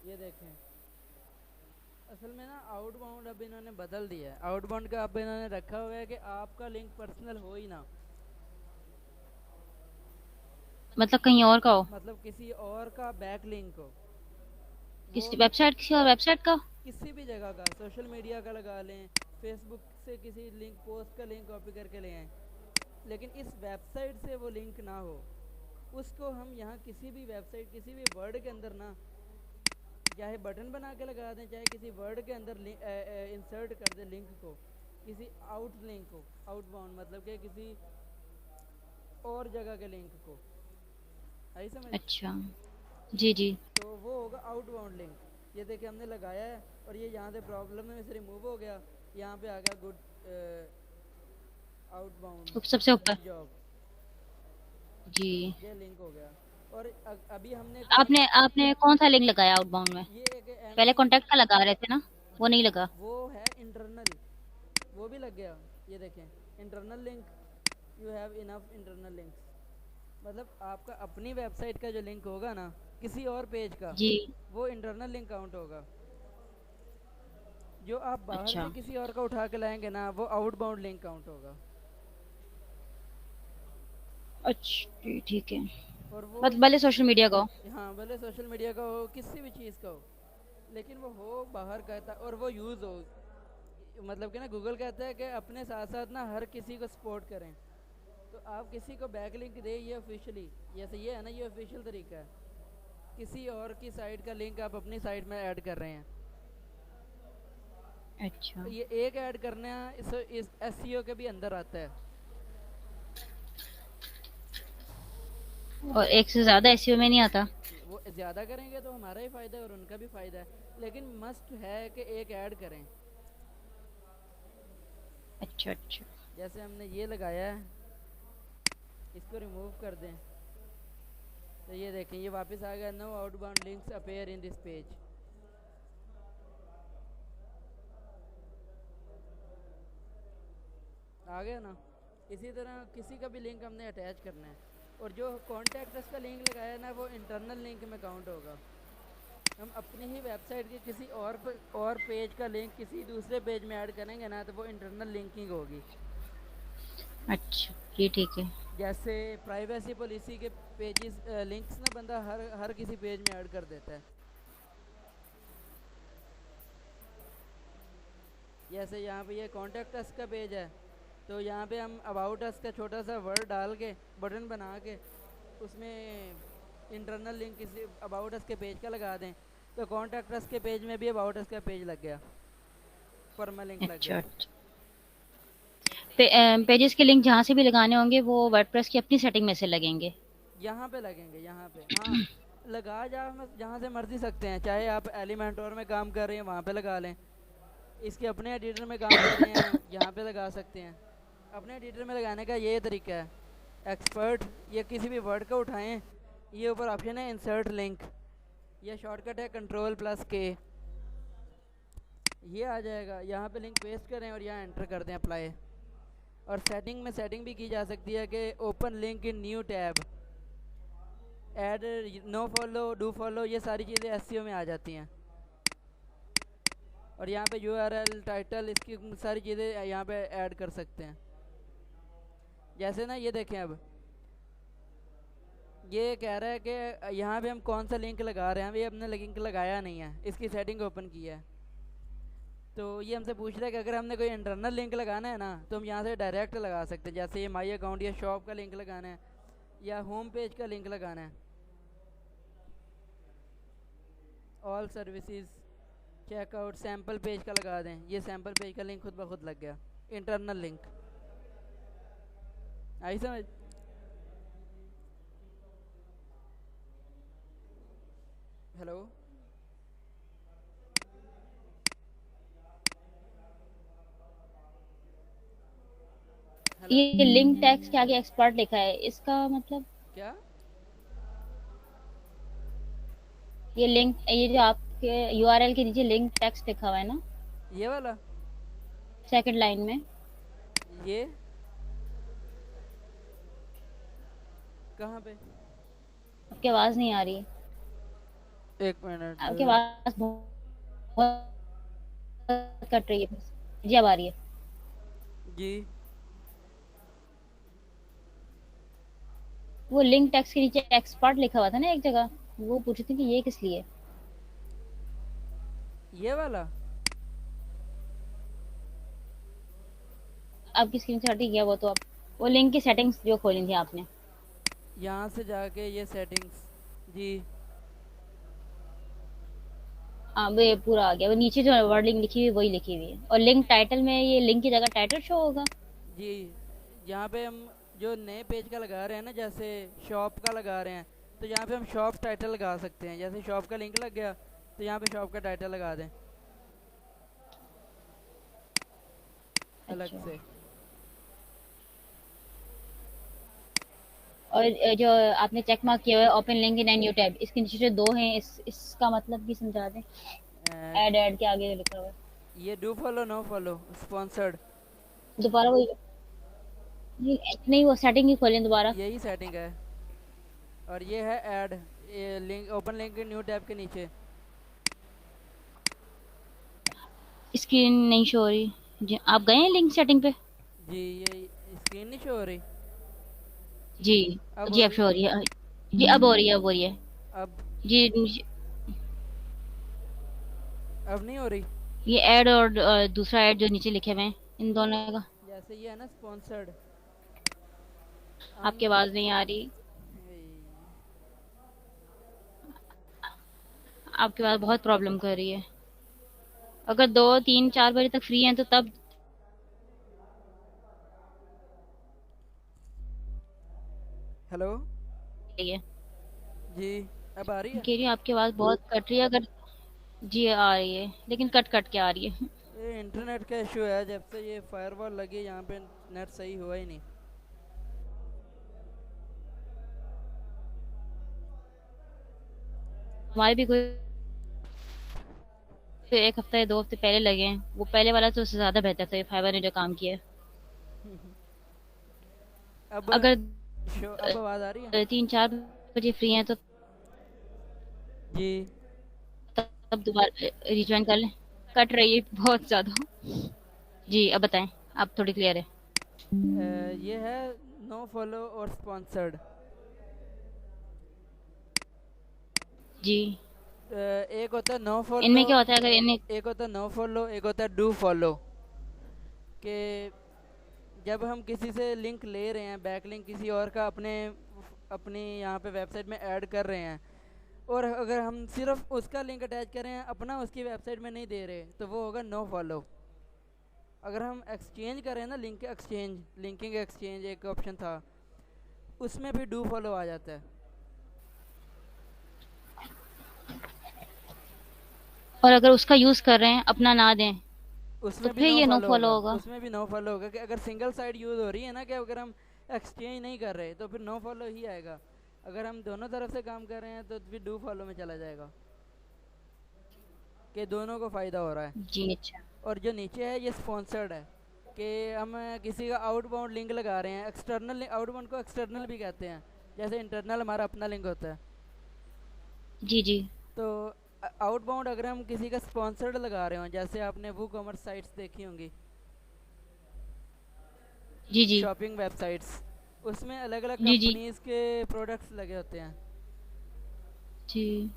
ये देखें, असल में ना आउटबाउंड अब इन्होंने बदल दिया है। आउटबाउंड का अब इन्होंने रखा हुआ है कि आपका लिंक पर्सनल हो ही ना, मतलब कहीं और का हो? मतलब किसी और का बैक लिंक हो। वो किसी वेबसाइट, किसी और वेबसाइट का? किसी भी जगह का, सोशल मीडिया का लगा लें, फेसबुक से किसी लिंक, पोस्ट का लिंक कॉपी करके ले आएँ, लेकिन इस वेबसाइट से वो लिंक ना हो। उसको हम यहाँ किसी भी वेबसाइट, किसी भी वर्ड के अंदर ना, चाहे बटन बना के लगा दें, चाहे किसी वर्ड के अंदर इंसर्ट कर दें लिंक को, किसी आउट लिंक को, आउटबाउंड मतलब कि किसी और जगह के लिंक को। आई समझ? अच्छा। जी जी। तो वो होगा आउटबाउंड लिंक। ये देखिए हमने लगाया है, और ये यहाँ से प्रॉब्लम में से रिमूव हो गया। यहाँ पे आ गया गुड आउटबाउंड सबसे ऊपर। Good job. जी। ये लिंक हो गया। और अभी हमने आपने आपने कौन सा लिंक लगाया आउटबाउंड में? ये एक पहले एमसी, कॉन्टैक्ट का लगा रहे थे ना, वो नहीं लगा? वो है इंटरनल, वो भी लग गया। ये देखें, internal link, you have enough internal links. मतलब आपका अपनी वेबसाइट का जो लिंक होगा ना किसी और पेज का, जी। वो इंटरनल लिंक काउंट होगा। जो आप बाहर अच्छा से किसी और का उठा के लाएंगे ना, वो आउटबाउंड लिंक काउंट होगा। अच्छा जी, ठीक है। और वो मतलब भले सोशल मीडिया का हो। हाँ, भले सोशल मीडिया का हो, किसी भी चीज़ का हो, लेकिन वो हो बाहर का था और वो यूज़ हो। मतलब कि ना गूगल कहता है कि अपने साथ साथ ना हर किसी को सपोर्ट करें। तो आप किसी को बैक लिंक दे, ये ऑफिशियली, जैसे ये है ना, ये ऑफिशियल तरीका है। किसी और की साइट का लिंक आप अपनी साइट में ऐड कर रहे हैं, अच्छा। तो ये एक ऐड करना इस एसईओ के भी अंदर आता है। और एक से ज्यादा एसईओ में नहीं आता? वो ज़्यादा करेंगे तो हमारा ही फ़ायदा है और उनका भी फ़ायदा है, लेकिन मस्ट है कि एक ऐड करें। अच्छा अच्छा। जैसे हमने ये लगाया है, इसको रिमूव कर दें, तो ये देखें ये वापस आ गया, no outbound links appear in this page. आ गया ना? इसी तरह किसी का भी लिंक हमने अटैच करना है, और जो कॉन्टैक्ट अस का लिंक लगाया है ना, वो इंटरनल लिंक में काउंट होगा। हम अपनी ही वेबसाइट के किसी और पेज का लिंक किसी दूसरे पेज में ऐड करेंगे ना, तो वो इंटरनल लिंकिंग होगी। अच्छा, ये ठीक है। जैसे प्राइवेसी पॉलिसी के पेजेस लिंक्स ना बंदा हर हर किसी पेज में ऐड कर देता है। जैसे यहाँ पे ये कॉन्टैक्ट अस का पेज है, तो यहाँ पे हम अबाउट अस का छोटा सा वर्ड डाल के बटन बना के उसमें इंटरनल लिंक किसी अबाउट अस के पेज का लगा दें, तो कॉन्टैक्ट अस के पेज में भी अबाउट अस का पेज लग गया, परमा लिंक लग अच्छा, गया। अच्छा। पेजेस के लिंक जहाँ से भी लगाने होंगे वो वर्डप्रेस की अपनी सेटिंग में से लगेंगे। यहाँ पे लगेंगे, यहाँ पे हाँ। लगा जहाँ से मर्जी सकते हैं, चाहे आप एलिमेंटोर में काम कर रहे हैं वहाँ पे लगा लें, इसके अपने एडिटर में काम कर रहे हैं यहाँ पे लगा सकते हैं। अपने एडिटर में लगाने का ये तरीका है, एक्सपर्ट या किसी भी वर्ड को उठाएं, ये ऊपर ऑप्शन है इंसर्ट लिंक, या शॉर्टकट है कंट्रोल+K, ये आ जाएगा। यहाँ पे लिंक पेस्ट करें और यहाँ एंटर कर दें अप्लाई। और सेटिंग में सेटिंग भी की जा सकती है कि open link in new tab, add no follow, do follow, ये सारी चीज़ें एसईओ में आ जाती हैं। और यहाँ पे यूआरएल टाइटल, इसकी सारी चीज़ें यहाँ पे ऐड कर सकते हैं। जैसे ना ये देखें, अब ये कह रहा है कि यहाँ पे हम कौन सा लिंक लगा रहे हैं, ये हमने लिंक लगाया नहीं है, इसकी सेटिंग ओपन की है। तो ये हमसे पूछ रहा है कि अगर हमने कोई इंटरनल लिंक लगाना है ना, तो हम यहाँ से डायरेक्ट लगा सकते हैं। जैसे ये माई अकाउंट या शॉप का लिंक लगाना है, या होम पेज का लिंक लगाना है, all services, checkout, sample page का लगा दें, ये सैम्पल पेज का लिंक खुद ब खुद लग गया, इंटरनल लिंक। आई समझ? हेलो? हेलो? ये लिंक टैग्स के आगे एक्सपर्ट लिखा है, इसका मतलब? क्या? ये लिंक, ये जो आपके यूआरएल के नीचे लिंक टेक्स्ट लिखा हुआ है ना, ये वाला? सेकंड लाइन में। ये कहाँ पे? आपकी आवाज नहीं आ रही। एक मिनट। आपकी आवाज बहुत कट रही है। जी अब आ रही है। जी, वो लिंक टेक्स्ट के नीचे एक्सपर्ट लिखा हुआ था ना एक जगह, वो पूछ रही थी कि ये किस लिए। ये वाला? आपकी स्क्रीन से हटी गया वो, तो आप वो लिंक की सेटिंग्स जो खोली थी आपने। यहाँ से जाके ये सेटिंग्स। जी। हाँ, वो ये पूरा आ गया। वो नीचे जो वर्डिंग लिखी हुई वही लिखी हुई है, और लिंक टाइटल में ये लिंक की जगह टाइटल शो होगा। जी, यहाँ पे हम जो नए पेज का लगा रहे हैं ना, जैसे शॉप का लगा रहे हैं, तो यहाँ पे हम शॉप टाइटल लगा सकते हैं। जैसे शॉप का लिंक लग गया, तो यहाँ पे शॉप का टाइटल लगा दें अलग अच्छा। से। और जो आपने चेक मार्क किया हुआ है open link in an new tab, इसके नीचे जो दो हैं, इसका मतलब भी समझा दें। ऐड ऐड के आगे लिखा हुआ है। ये do follow no follow sponsored, दोबारा वही? नहीं, वो सेटिंग ही खोलें दोबारा। यही सेटिंग है। और ये है ऐड, ये link open link new tab के नीचे। स्क्रीन नहीं शो हो रही जी, आप गए हैं लिंक सेटिंग पे? जी, ये स्क्रीन नहीं शो हो रही? जी। अब जी हो अब रही? शो हो रही है। जी अब हो रही है, अब हो रही है। अब जी अब नहीं हो रही? ये ऐड और दूसरा ऐड जो नीचे लिखे हुए हैं, इन दोनों का। जैसे ये है ना स्पॉन्सर्ड, आपकी हम आवाज नहीं आ रही। आपकी आवाज बहुत प्रॉब्लम कर रही है। अगर 2 3 4 बजे तक फ्री हैं तो तब। हेलो? ये जी, अब आ रही है? कह रही हूँ आपकी आवाज बहुत कट रही है। अगर जी आ रही है, लेकिन कट कट के आ रही है। ये इंटरनेट का इशू है, जब से ये फायरवॉल लगी यहाँ पे नेट सही हुआ ही नहीं। हमारे भी कोई 1 हफ्ता या 2 हफ्ते पहले लगे हैं, वो पहले वाला तो उससे ज्यादा बेहतर था, ये फाइबर ने जो काम किया है। अब अगर अब आवाज़ आ रही है? 3-4 बजे फ्री हैं तो जी। तब दोबारा रिज्वाइन कर लें। कट रही है बहुत ज़्यादा। जी, अब बताएँ, अब थोड़ी क्लियर है। ये है नो फॉलो और स्पॉन्सर्ड। जी, एक होता है नो फॉलो, इनमें क्या होता है अगर इन्हें। एक होता है नो फॉलो, एक होता है डू फॉलो। कि जब हम किसी से लिंक ले रहे हैं, बैक लिंक किसी और का अपने अपनी यहाँ पे वेबसाइट में ऐड कर रहे हैं, और अगर हम सिर्फ उसका लिंक अटैच कर रहे हैं, अपना उसकी वेबसाइट में नहीं दे रहे, तो वो होगा नो फॉलो। अगर हम एक्सचेंज कर रहे हैं ना, लिंक एक्सचेंज, लिंकिंग एक्सचेंज एक ऑप्शन था, उसमें भी डू फॉलो आ जाता है। और अगर उसका यूज़ कर रहे हैं, अपना ना दें, तो उसमें भी फिर नो ये नो फॉलो फॉलो होगा। होगा। उसमें भी नो फॉलो होगा कि अगर सिंगल साइड यूज़ हो रही है ना, कि अगर हम एक्सचेंज नहीं कर रहे तो फिर नो फॉलो ही आएगा। अगर हम दोनों तरफ से काम कर रहे हैं तो फिर डू फॉलो में चला जाएगा, कि दोनों को फ़ायदा हो रहा है। जी, अच्छा। और जो नीचे है ये स्पॉन्सर्ड है, कि हम किसी का आउटबाउंड लिंक लगा रहे हैं। एक्सटर्नल, आउटबाउंड को एक्सटर्नल भी कहते हैं, जैसे इंटरनल हमारा अपना लिंक होता है। जी, जी। तो आउटबाउंड अगर हम किसी का स्पॉन्सर्ड लगा रहे हो, जैसे आपने वो कॉमर्स साइट्स देखी होंगी, जी, जी। शॉपिंग वेबसाइट्स, उसमें अलग अलग जी, जी। कंपनीज के प्रोडक्ट्स लगे होते हैं। जी।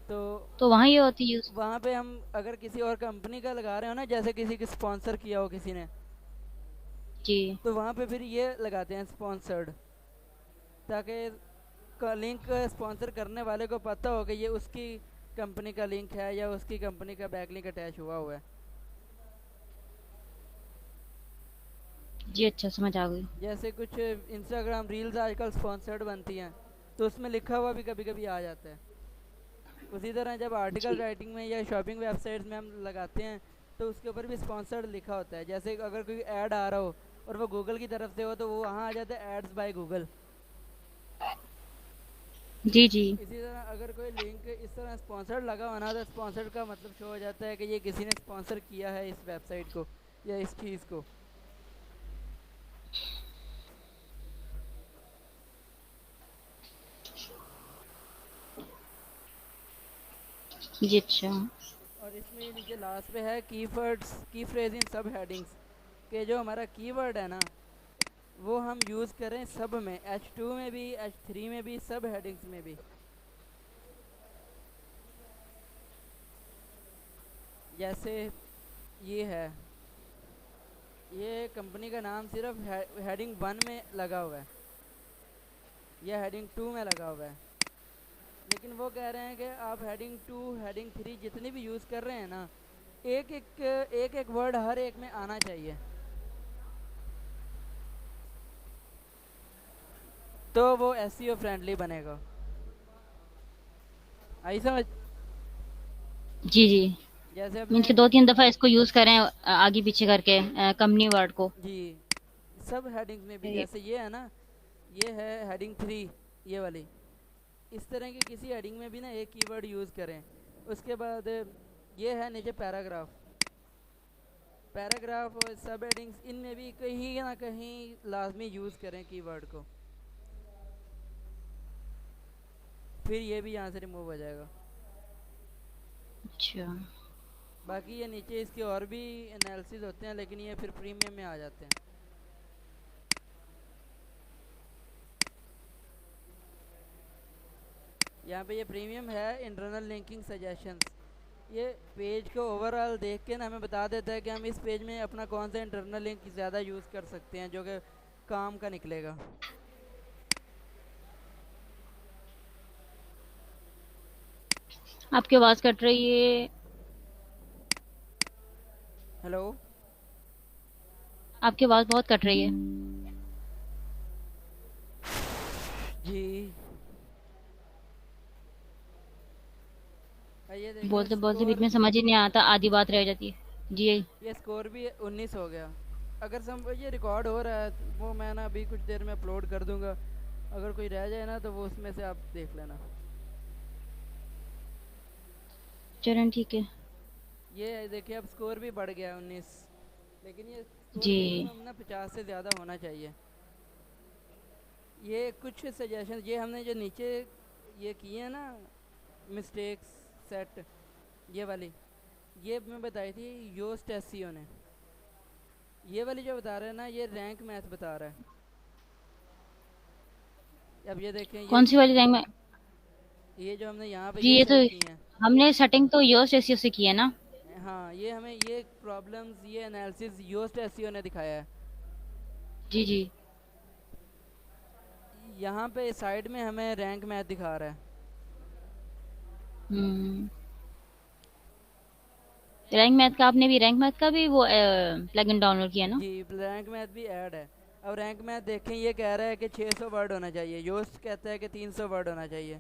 तो तो वहाँ ये होती यूज़। वहाँ पे हम अगर किसी और कंपनी का लगा रहे हो ना, जैसे किसी की स्पॉन्सर किया हो किसी ने, जी। तो वहाँ पे फिर ये लगाते हैं स्पॉन्सर्ड, ताकि लिंक स्पॉन्सर करने वाले को पता हो कि ये उसकी कंपनी का लिंक है या उसकी कंपनी का बैक लिंक अटैच हुआ है। जी, अच्छा, समझ आ गई। जैसे कुछ इंस्टाग्राम रील्स आजकल स्पॉन्सर्ड बनती हैं, तो उसमें लिखा हुआ भी कभी कभी आ जाता है। उसी तरह जब आर्टिकल जी। राइटिंग में या शॉपिंग वेबसाइट्स में हम लगाते हैं, तो उसके ऊपर भी स्पॉन्सर्ड लिखा होता है। जैसे अगर कोई ऐड आ रहा हो और वो गूगल की तरफ से हो, तो वो वहाँ आ जाता है एड्स बाय गूगल। जी, जी। इसी तरह अगर कोई लिंक इस तरह स्पॉन्सर्ड लगा होना, तो स्पॉन्सर्ड का मतलब शो हो जाता है कि ये किसी ने स्पॉन्सर किया है इस वेबसाइट को या इस चीज़ को। जी, अच्छा। और इसमें नीचे लास्ट पे है कीवर्ड्स, की फ्रेज इन सब हेडिंग्स, के जो हमारा कीवर्ड है ना, वो हम यूज़ करें सब में, H2 में भी, H3 में भी, सब हेडिंग्स में भी। जैसे ये है, ये कंपनी का नाम सिर्फ हेडिंग 1 में लगा हुआ है या हेडिंग 2 में लगा हुआ है, लेकिन वो कह रहे हैं कि आप हेडिंग 2, हेडिंग 3 जितनी भी यूज़ कर रहे हैं ना, एक एक वर्ड हर एक में आना चाहिए, तो वो एसईओ फ्रेंडली बनेगा। आई समझ? जी, जी। जैसे मीन्स अपने, कि 2-3 दफ़ा इसको यूज़ करें आगे पीछे करके कंपनी वर्ड को। जी, सब हेडिंग्स में भी, फिर जैसे ये है ना, ये है हेडिंग 3, ये वाली, इस तरह की किसी हेडिंग में भी ना एक कीवर्ड यूज़ करें। उसके बाद ये है नीचे पैराग्राफ, पैराग्राफ और सब हेडिंग्स, इनमें भी कहीं ना कहीं लाजमी यूज़ करें कीवर्ड को, फिर ये भी यहाँ से रिमूव हो जाएगा। अच्छा। बाकी ये नीचे इसके और भी एनालिसिस होते हैं, लेकिन ये फिर प्रीमियम में आ जाते हैं। यहाँ पे ये प्रीमियम है इंटरनल लिंकिंग सजेशंस, ये पेज को ओवरऑल देख के ना हमें बता देता है कि हम इस पेज में अपना कौन सा इंटरनल लिंक ज़्यादा यूज़ कर सकते हैं, जो कि काम का निकलेगा। आपकी आवाज़ कट रही है। हेलो? आपकी आवाज़ बहुत कट रही है। जी। ये देखें बोलते-बोलते बीच स्कोर, में समझ ही नहीं आता, आधी बात रह जाती है। जी। ये स्कोर भी 19 हो गया। अगर ये रिकॉर्ड हो रहा है, वो मैं ना अभी कुछ देर में अपलोड कर दूंगा, अगर कोई रह जाए ना तो वो उसमें से आप देख लेना। चलें, ठीक है। ये देखिए अब स्कोर भी बढ़ गया है 19, लेकिन ये स्कोर जी। मिनिमम ना 50 से ज़्यादा होना चाहिए। ये कुछ सजेशन ये हमने जो नीचे ये किए हैं ना, मिस्टेक्स सेट, ये वाली, ये मैं बताई थी योस्ट एसईओ ने। ये वाली जो बता रहा है ना, ये रैंक मैथ बता रहा है। अब ये देखें, कौन सी वाली रैंक में? ये जो हमने यहाँ पे जी, ये ये तो सेट की हैं। हमने सेटिंग तो योस्ट एसईओ से की है ना। हाँ, ये हमें ये प्रॉब्लम्स, ये एनालिसिस योस्ट एसईओ ने दिखाया है। जी जी। यहाँ पे साइड में हमें रैंक मैथ दिखा रहा है। हम्म। रैंक मैथ का भी वो प्लगइन डाउनलोड किया ना। जी, रैंक मैथ भी ऐड है। अब रैंक मैथ देखें, ये कह रहा है कि 600 वर्ड होना चाहिए, योस्ट कहता है कि 300 वर्ड होना चाहिए।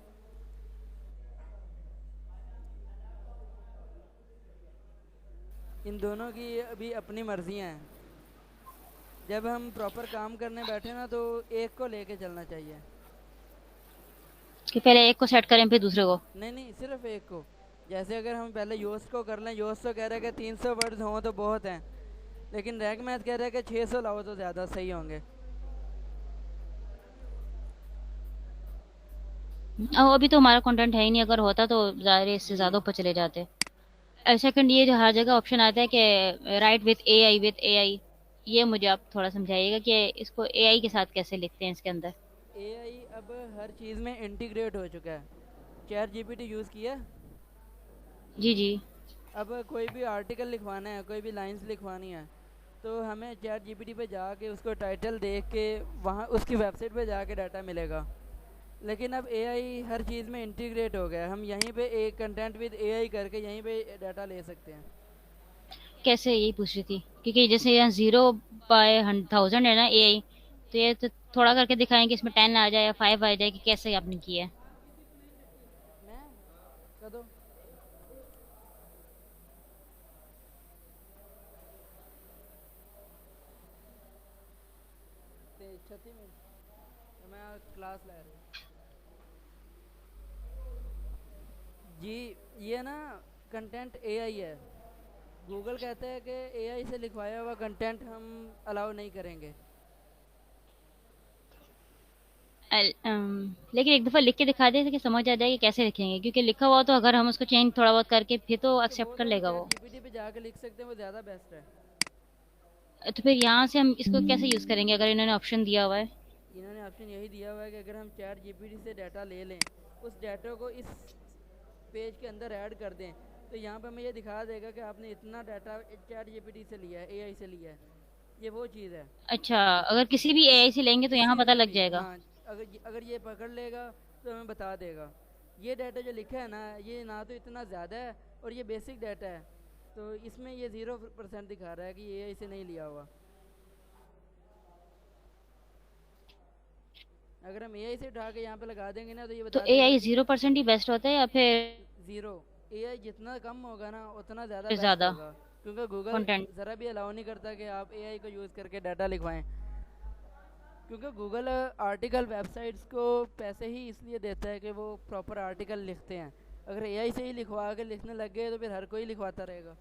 इन दोनों की अभी अपनी मर्जियाँ हैं। जब हम प्रॉपर काम करने बैठे ना, तो एक को लेके चलना चाहिए। कि पहले एक को सेट करें फिर दूसरे को। नहीं नहीं, सिर्फ एक को। जैसे अगर हम पहले योस्ट को कर लें, योस्ट तो कह रहा है कि 300 वर्ड्स हों तो बहुत हैं, लेकिन रैंक मैथ कह रहा है कि 600 लाओ तो ज़्यादा सही होंगे। अब अभी तो हमारा कंटेंट है ही नहीं, अगर होता तो ज़ाहिर है इससे जी। ज़्यादा ऊपर चले जाते। सेकंड, ये जो हर जगह ऑप्शन आता है कि राइट विथ एआई, ये मुझे आप थोड़ा समझाइएगा कि इसको एआई के साथ कैसे लिखते हैं इसके अंदर। एआई अब हर चीज़ में इंटीग्रेट हो चुका है। चैट जीपीटी यूज़ किया। जी जी। अब कोई भी आर्टिकल लिखवाना है, कोई भी लाइंस लिखवानी है, तो हमें चैट जीपीटी पे जाके उसको टाइटल देख के वहाँ उसकी वेबसाइट पे जाके डाटा मिलेगा। लेकिन अब एआई हर चीज़ में इंटीग्रेट हो गया है। हम यहीं पे एक कंटेंट विद एआई करके यहीं पे डाटा ले सकते हैं। कैसे, यही पूछ रही थी, क्योंकि जैसे यहाँ 0/1000 है ना एआई, तो ये तो थोड़ा करके दिखाएं कि इसमें 10 आ जाए या 5 आ जाए, कि कैसे आपने किया है। मैं कदों ते 36 मिनट मैं क्लास लै रही। जी, ये ना कंटेंट एआई है। गूगल कहता है कि एआई से लिखवाया हुआ कंटेंट हम अलाउ नहीं करेंगे। लेकिन एक दफा लिख के दिखा दे कि समझ आ जाए कि कैसे लिखेंगे, क्योंकि लिखा हुआ तो अगर हम उसको चेंज थोड़ा बहुत करके फिर तो तो एक्सेप्ट वो कर तो हम लेगा चैट वो। जीपीटी पे जाके लिख सकते हैं, वो ज़्यादा बेस्ट है। तो फिर यहाँ से हम इसको कैसे यूज करेंगे अगर इन्होंने ऑप्शन दिया हुआ है? इन्होंने ऑप्शन यही दिया हुआ है कि अगर हम चैट जीपीटी से डाटा ले लें, उस डाटा को इस पेज के अंदर ऐड कर दें, तो यहाँ पर हमें ये दिखा देगा कि आपने इतना डाटा चैट जीपीटी से लिया है, एआई से लिया है। ये वो चीज़ है। अच्छा, अगर किसी भी एआई से लेंगे तो यहाँ किसी पता से लग भी, जाएगा। हाँ। अगर ये पकड़ लेगा तो हमें बता देगा। ये डाटा जो लिखा है ना, ये ना तो इतना ज़्यादा है, और ये बेसिक डाटा है, तो इसमें ये 0% दिखा रहा है कि ये इसे नहीं लिया हुआ। अगर हम एआई से उठा के यहाँ पे लगा देंगे ना, तो ये तो बता देगा एआई कि 0% ही बेस्ट होता है या फिर ज़ीरो। एआई जितना कम होगा ना, उतना ज़्यादा फिर बेस्ट ज्यादा होगा। क्योंकि गूगल कंटेंट? ज़रा भी अलाउ नहीं करता कि आप एआई को यूज़ करके डाटा लिखवाएं। क्योंकि गूगल आर्टिकल वेबसाइट्स को पैसे ही इसलिए देता है कि वो प्रॉपर आर्टिकल लिखते हैं। अगर एआई से ही लिखवा के लिखने लग गए तो फिर हर कोई लिखवाता रहेगा।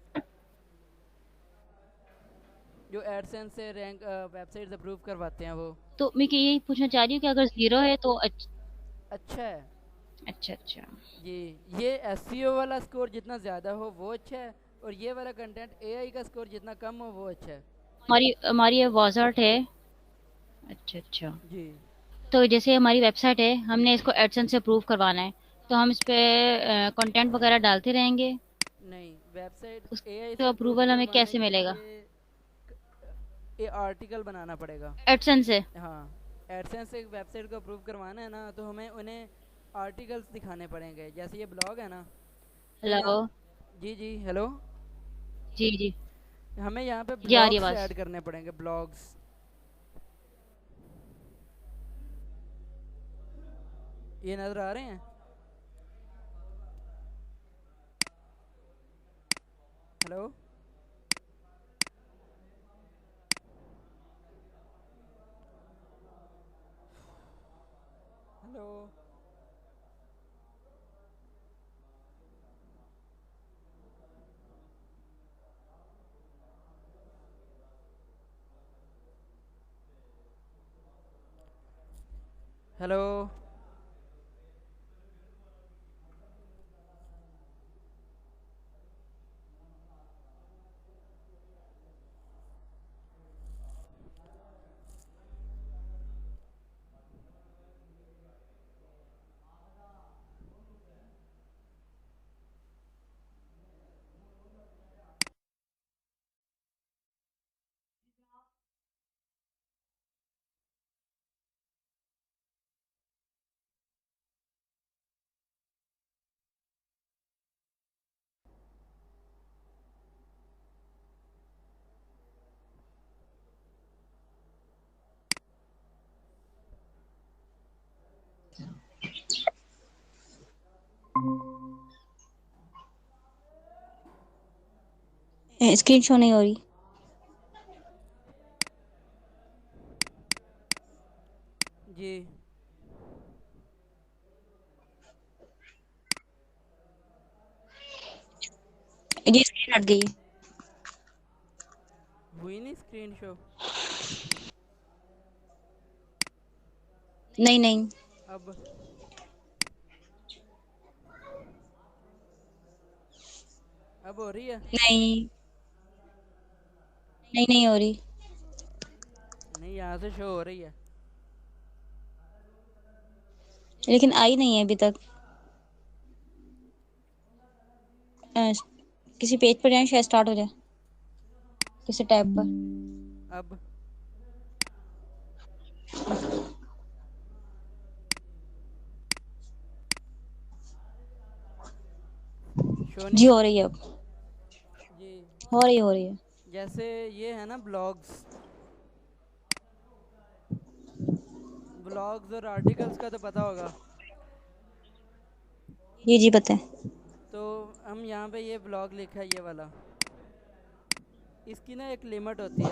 जो एडसेंस से रैंक वेबसाइट्स अप्रूव करवाते हैं वो। तो मैं कि यही पूछना चाह रही हूँ कि अगर जीरो है तो अच्छा है। अच्छा अच्छा। जी, ये एसईओ वाला स्कोर जितना ज़्यादा हो वो अच्छा है, और ये वाला कंटेंट एआई का स्कोर जितना कम हो वो अच्छा है। हमारी हमारी ये वॉजर्ट है। अच्छा अच्छा। जी। तो जैसे हमारी वेबसाइट है, हमने इसको एडसेंस से अप्रूव करवाना है, तो हम इस पे कंटेंट वगैरह डालते रहेंगे, नहीं, वेबसाइट एआई उसका से अप्रूव अप्रूवल हमें करवाने कैसे के मिलेगा? लिए ये आर्टिकल बनाना पड़ेगा। एडसेंस से? हाँ, एडसेंस से वेबसाइट को अप्रूव करवाना है ना, तो हमें उन्हें आर्टिकल्स दिखाने पड़ेंगे। जैसे ये ब्लॉग है ना, तो हेलो? यहाँ। जी जी, हेलो। जी जी। हमें यहाँ पे जी आ रही है ब्लॉग्स आवाज। ऐड करने पड़ेंगे, ब्लॉग्स। ये नज़र आ रहे हैं? Hello. Hello. Hello. Screen show नहीं हो रही। जी। ये स्क्रीन हट गई। हुई नहीं स्क्रीन शो। नहीं नहीं। अब अब हो रही है। नहीं नहीं, नहीं हो रही। नहीं, यहाँ से शो हो रही है। लेकिन आई नहीं है अभी तक। अ, किसी पेज पर जाए, शायद स्टार्ट हो जाए किसी टैब पर। अब शो नहीं जी है। हो रही है अब। जी। हो रही है। जैसे ये है ना ब्लॉग्स। ब्लॉग्स और आर्टिकल्स का तो पता होगा। जी जी पता है। तो हम यहाँ पे ये ब्लॉग लिखा है, ये वाला। इसकी ना एक लिमिट होती है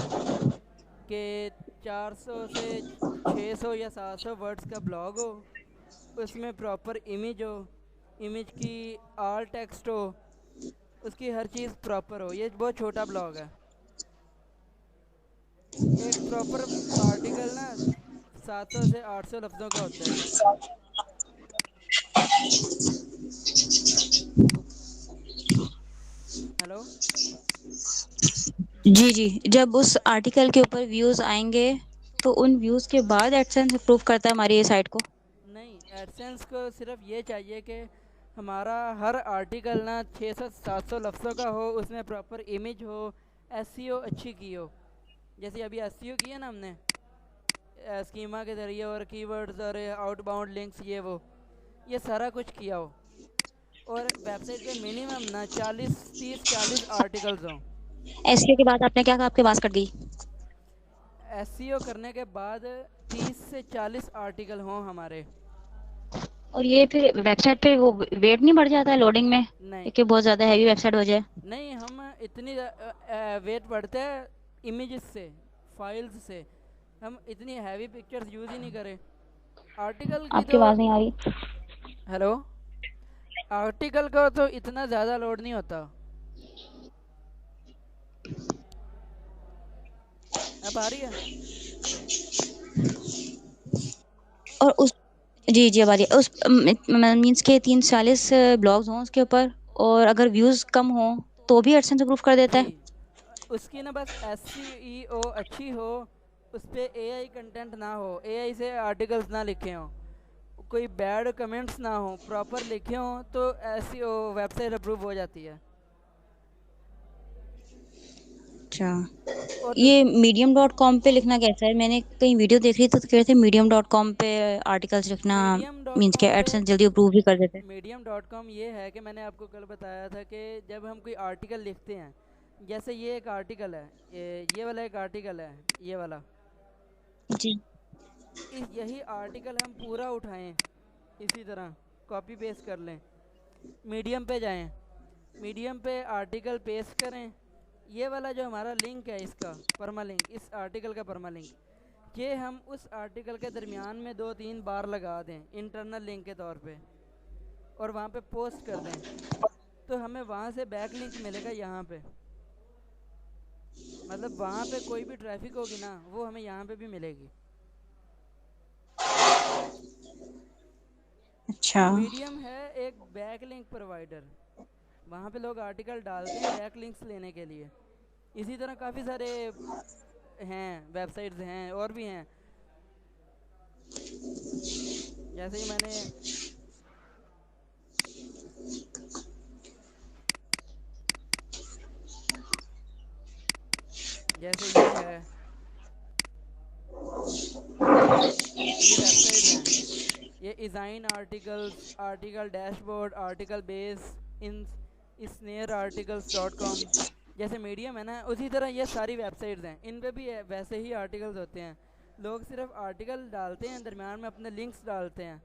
कि 400 से 600 या 700 वर्ड्स का ब्लॉग हो, उसमें प्रॉपर इमेज हो, इमेज की आल टेक्स्ट हो, उसकी हर चीज़ प्रॉपर हो। ये बहुत छोटा ब्लॉग है। एक प्रॉपर आर्टिकल ना 700 से 800 लफ्ज़ों का होता है। हेलो। जी जी। जब उस आर्टिकल के ऊपर व्यूज आएंगे तो उन व्यूज के बाद एडसेंस अप्रूव करता है हमारी ये साइट को। नहीं, एडसेंस को सिर्फ ये चाहिए कि हमारा हर आर्टिकल ना 600 700 लफ्ज़ों का हो, उसमें प्रॉपर इमेज हो, एसईओ अच्छी की हो। जैसे अभी एसईओ की है ना हमने, स्कीमा के ज़रिए और कीवर्ड्स और आउटबाउंड लिंक्स, ये सारा कुछ किया हो। और वेबसाइट पे मिनिमम ना 40 30 40 आर्टिकल्स हों। एसईओ के बाद आपने क्या कहा? आपकी आवाज कट गई। एसईओ करने के बाद 30 से 40 आर्टिकल हों हमारे। और ये फिर वेबसाइट पे वो वेट नहीं बढ़ जाता है लोडिंग में, नहीं कि बहुत ज्यादा हैवी वेबसाइट हो जाए? नहीं, हम इतनी वेट बढ़ते हैं इमेजेस से, फाइल्स से। हम इतनी हैवी पिक्चर्स यूज़ ही नहीं करें। आर्टिकल की आपकी तो। आवाज नहीं आ रही। हेलो। आर्टिकल का तो इतना ज़्यादा लोड नहीं होता। अब आ रही है। और उस जी जी, अब आ रही है। उस मीन्स के 340 ब्लॉग्स हों उसके ऊपर, और अगर व्यूज कम हो तो भी एडसेंस अप्रूव कर देता जी। है? उसकी ना बस एसईओ अच्छी हो, उस पर एआई कंटेंट ना हो, एआई से आर्टिकल्स ना लिखे हों, कोई बैड कमेंट्स ना हो, प्रॉपर लिखे हों, तो एसईओ वेबसाइट अप्रूव हो जाती है। अच्छा। और ये मीडियम डॉट कॉम पे लिखना कैसा है? मैंने कहीं वीडियो देख रही थी तो कह रहे थे मीडियम डॉट कॉम पे आर्टिकल्स लिखना मीडियम डॉट मीन्स के कॉम पे एडसेंस जल्दी अप्रूव भी कर देते हैं। मीडियम डॉट कॉम ये है कि मैंने आपको कल बताया था कि जब हम कोई आर्टिकल लिखते हैं, जैसे ये एक आर्टिकल है, ये वाला एक आर्टिकल है, ये वाला। जी। यही आर्टिकल हम पूरा उठाएं, इसी तरह कॉपी पेस्ट कर लें, मीडियम पे जाएं, मीडियम पे आर्टिकल पेस्ट करें। ये वाला जो हमारा लिंक है, इसका परमा लिंक, इस आर्टिकल का परमा लिंक, ये हम उस आर्टिकल के दरमियान में 2 3 बार लगा दें इंटरनल लिंक के तौर पे, और वहाँ पे पोस्ट कर दें, तो हमें वहाँ से बैक लिंक मिलेगा यहाँ पे। मतलब वहाँ पे कोई भी ट्रैफिक होगी ना, वो हमें यहाँ पे भी मिलेगी। अच्छा। मीडियम है एक बैकलिंक प्रोवाइडर, वहाँ पे लोग आर्टिकल डालते हैं बैकलिंक्स लेने के लिए। इसी तरह काफ़ी सारे हैं, वेबसाइट्स हैं और भी हैं। जैसे कि मैंने, जैसे ये है, ये वेबसाइट्स हैं, ये design articles, article dashboard, article base, in snare articles dot com. जैसे मीडियम है ना, उसी तरह ये सारी वेबसाइट्स हैं, इन पे भी वैसे ही आर्टिकल्स होते हैं। लोग सिर्फ आर्टिकल डालते हैं, दरम्यान में अपने लिंक्स डालते हैं,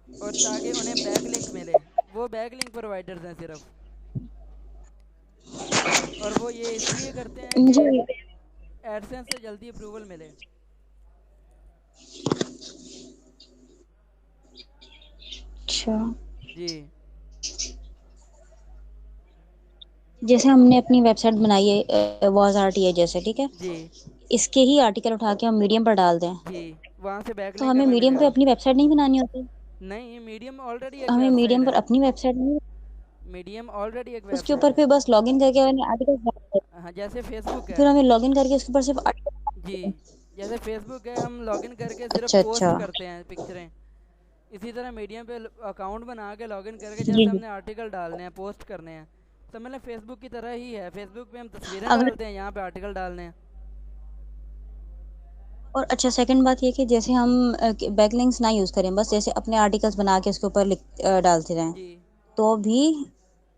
और ताकि उन्हें बैक लिंक मिले। वो बैक लिंक प्रोवाइडर्स हैं सिर्फ, और वो ये इसलिए करते हैं कि मुझे एडसेंस से जल्दी अप्रूवल मिले। अच्छा, जी। जैसे हमने अपनी वेबसाइट बनाई है वॉज आर्ट है जैसे, ठीक है, जी। इसके ही आर्टिकल उठा के हम मीडियम पर डाल दें, जी, वहाँ से बैक तो लिंक हमें हमें मीडियम पे मिलेगा। अपनी वेबसाइट नहीं बनानी होती? नहीं, मीडियम ऑलरेडी एक हमें वेबसाइट मीडियम है। पर अपनी वेबसाइट नहीं, मीडियम ऑलरेडी एक उसके वेबसाइट ऊपर है। फिर बस लॉगिन करके आर्टिकल, हाँ, जैसे फेसबुक है। फिर हमें लॉगिन करके उसके ऊपर सिर्फ जी, आर्टिकल। जैसे फेसबुक है, हम लॉगिन करके सिर्फ अच्छा अच्छा। पोस्ट करते हैं पिक्चरें। इसी तरह मीडियम पे अकाउंट बना के लॉगिन करके जी जैसे जी। हमने आर्टिकल डालने हैं, पोस्ट करने हैं, तो मतलब फेसबुक की तरह ही है। फेसबुक पे हम तस्वीरें अगर, डालते हैं, यहाँ पे आर्टिकल डालने हैं। और अच्छा सेकंड बात ये कि जैसे हम बैकलिंक्स ना यूज करें, बस जैसे अपने आर्टिकल्स बना के उसके ऊपर डालते रहें, जी, तो भी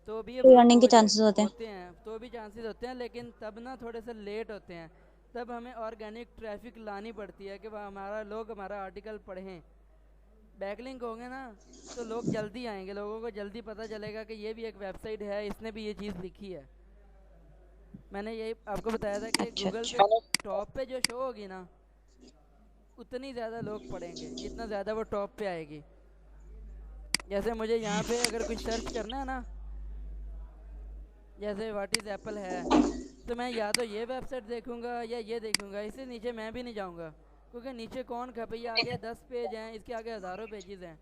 तो भी अप्रूव अर्निंग के हो जाए, चांसेस होते हैं? होते हैं, तो भी चांसेस होते हैं, लेकिन तब ना थोड़े से लेट होते हैं। तब हमें ऑर्गेनिक ट्रैफिक लानी पड़ती है कि वह हमारा लोग हमारा आर्टिकल पढ़ें। बैकलिंक होंगे ना, तो लोग जल्दी आएंगे, लोगों को जल्दी पता चलेगा कि ये भी एक वेबसाइट है, इसने भी ये चीज़ लिखी है। मैंने यही आपको बताया था कि अच्छा गूगल पे अच्छा। टॉप पे जो शो होगी ना, उतनी ज़्यादा लोग पढ़ेंगे जितना ज़्यादा वो टॉप पे आएगी। जैसे मुझे यहाँ पे अगर कुछ सर्च करना है ना, जैसे व्हाट इज़ एप्पल है, तो मैं या तो ये वेबसाइट देखूंगा या ये देखूंगा, इससे नीचे मैं भी नहीं जाऊंगा, क्योंकि नीचे कौन खपे, ये आगे 10 पेज हैं, इसके आगे हज़ारों पेजेस हैं।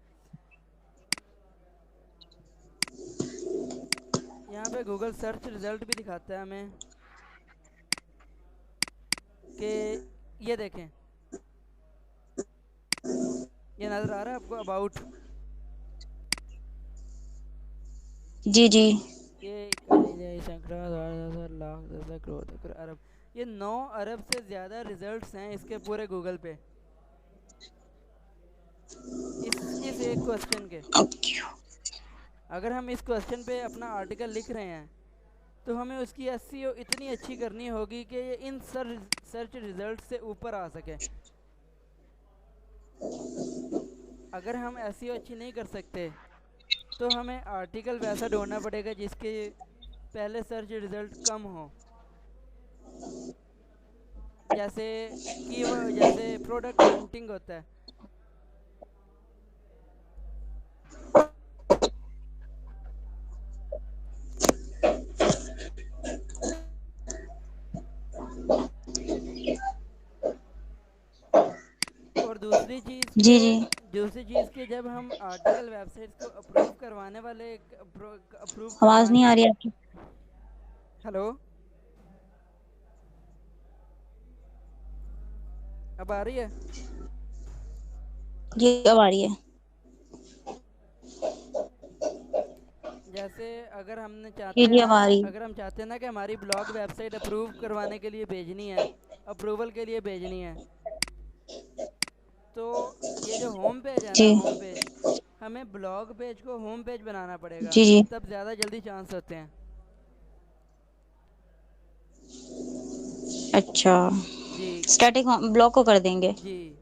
यहाँ पे गूगल सर्च रिजल्ट भी दिखाता है हमें कि ये देखें, ये नज़र आ रहा है आपको, अबाउट, जी जी। ये कई सैकड़ों हज़ार लाख 10 लाख करोड़ अरब, ये 9 अरब से ज़्यादा रिजल्ट्स हैं इसके पूरे गूगल पे, इस एक क्वेश्चन के। ओके। अगर हम इस क्वेश्चन पे अपना आर्टिकल लिख रहे हैं, तो हमें उसकी एसईओ इतनी अच्छी करनी होगी कि ये इन सर्च रिजल्ट से ऊपर आ सके। अगर हम एसईओ अच्छी नहीं कर सकते, तो हमें आर्टिकल वैसा ढूंढना पड़ेगा जिसके पहले सर्च रिजल्ट कम हो। जैसे जैसे प्रोडक्ट हंटिंग होता है। और जी जी। दूसरी चीज़ के जब हम आर्टिकल वेबसाइट्स को अप्रूव करवाने वाले, अप्रूव आवाज नहीं करवाने, आ रही आपकी? हेलो, अब आ रही है? जी अब आ रही है। जैसे अगर हमने जी चाहते हैं जी ना, अब आ रही। अगर हम चाहते हैं ना कि हमारी ब्लॉग वेबसाइट अप्रूव करवाने के लिए भेजनी है, अप्रूवल के लिए भेजनी है, तो ये जो होम पेज है ना, जी होम पेज, हमें ब्लॉग पेज को होम पेज बनाना पड़ेगा, जी। जी। तब ज़्यादा जल्दी चांस होते हैं। अच्छा, जी। स्टैटिक ब्लॉक को कर देंगे? जी,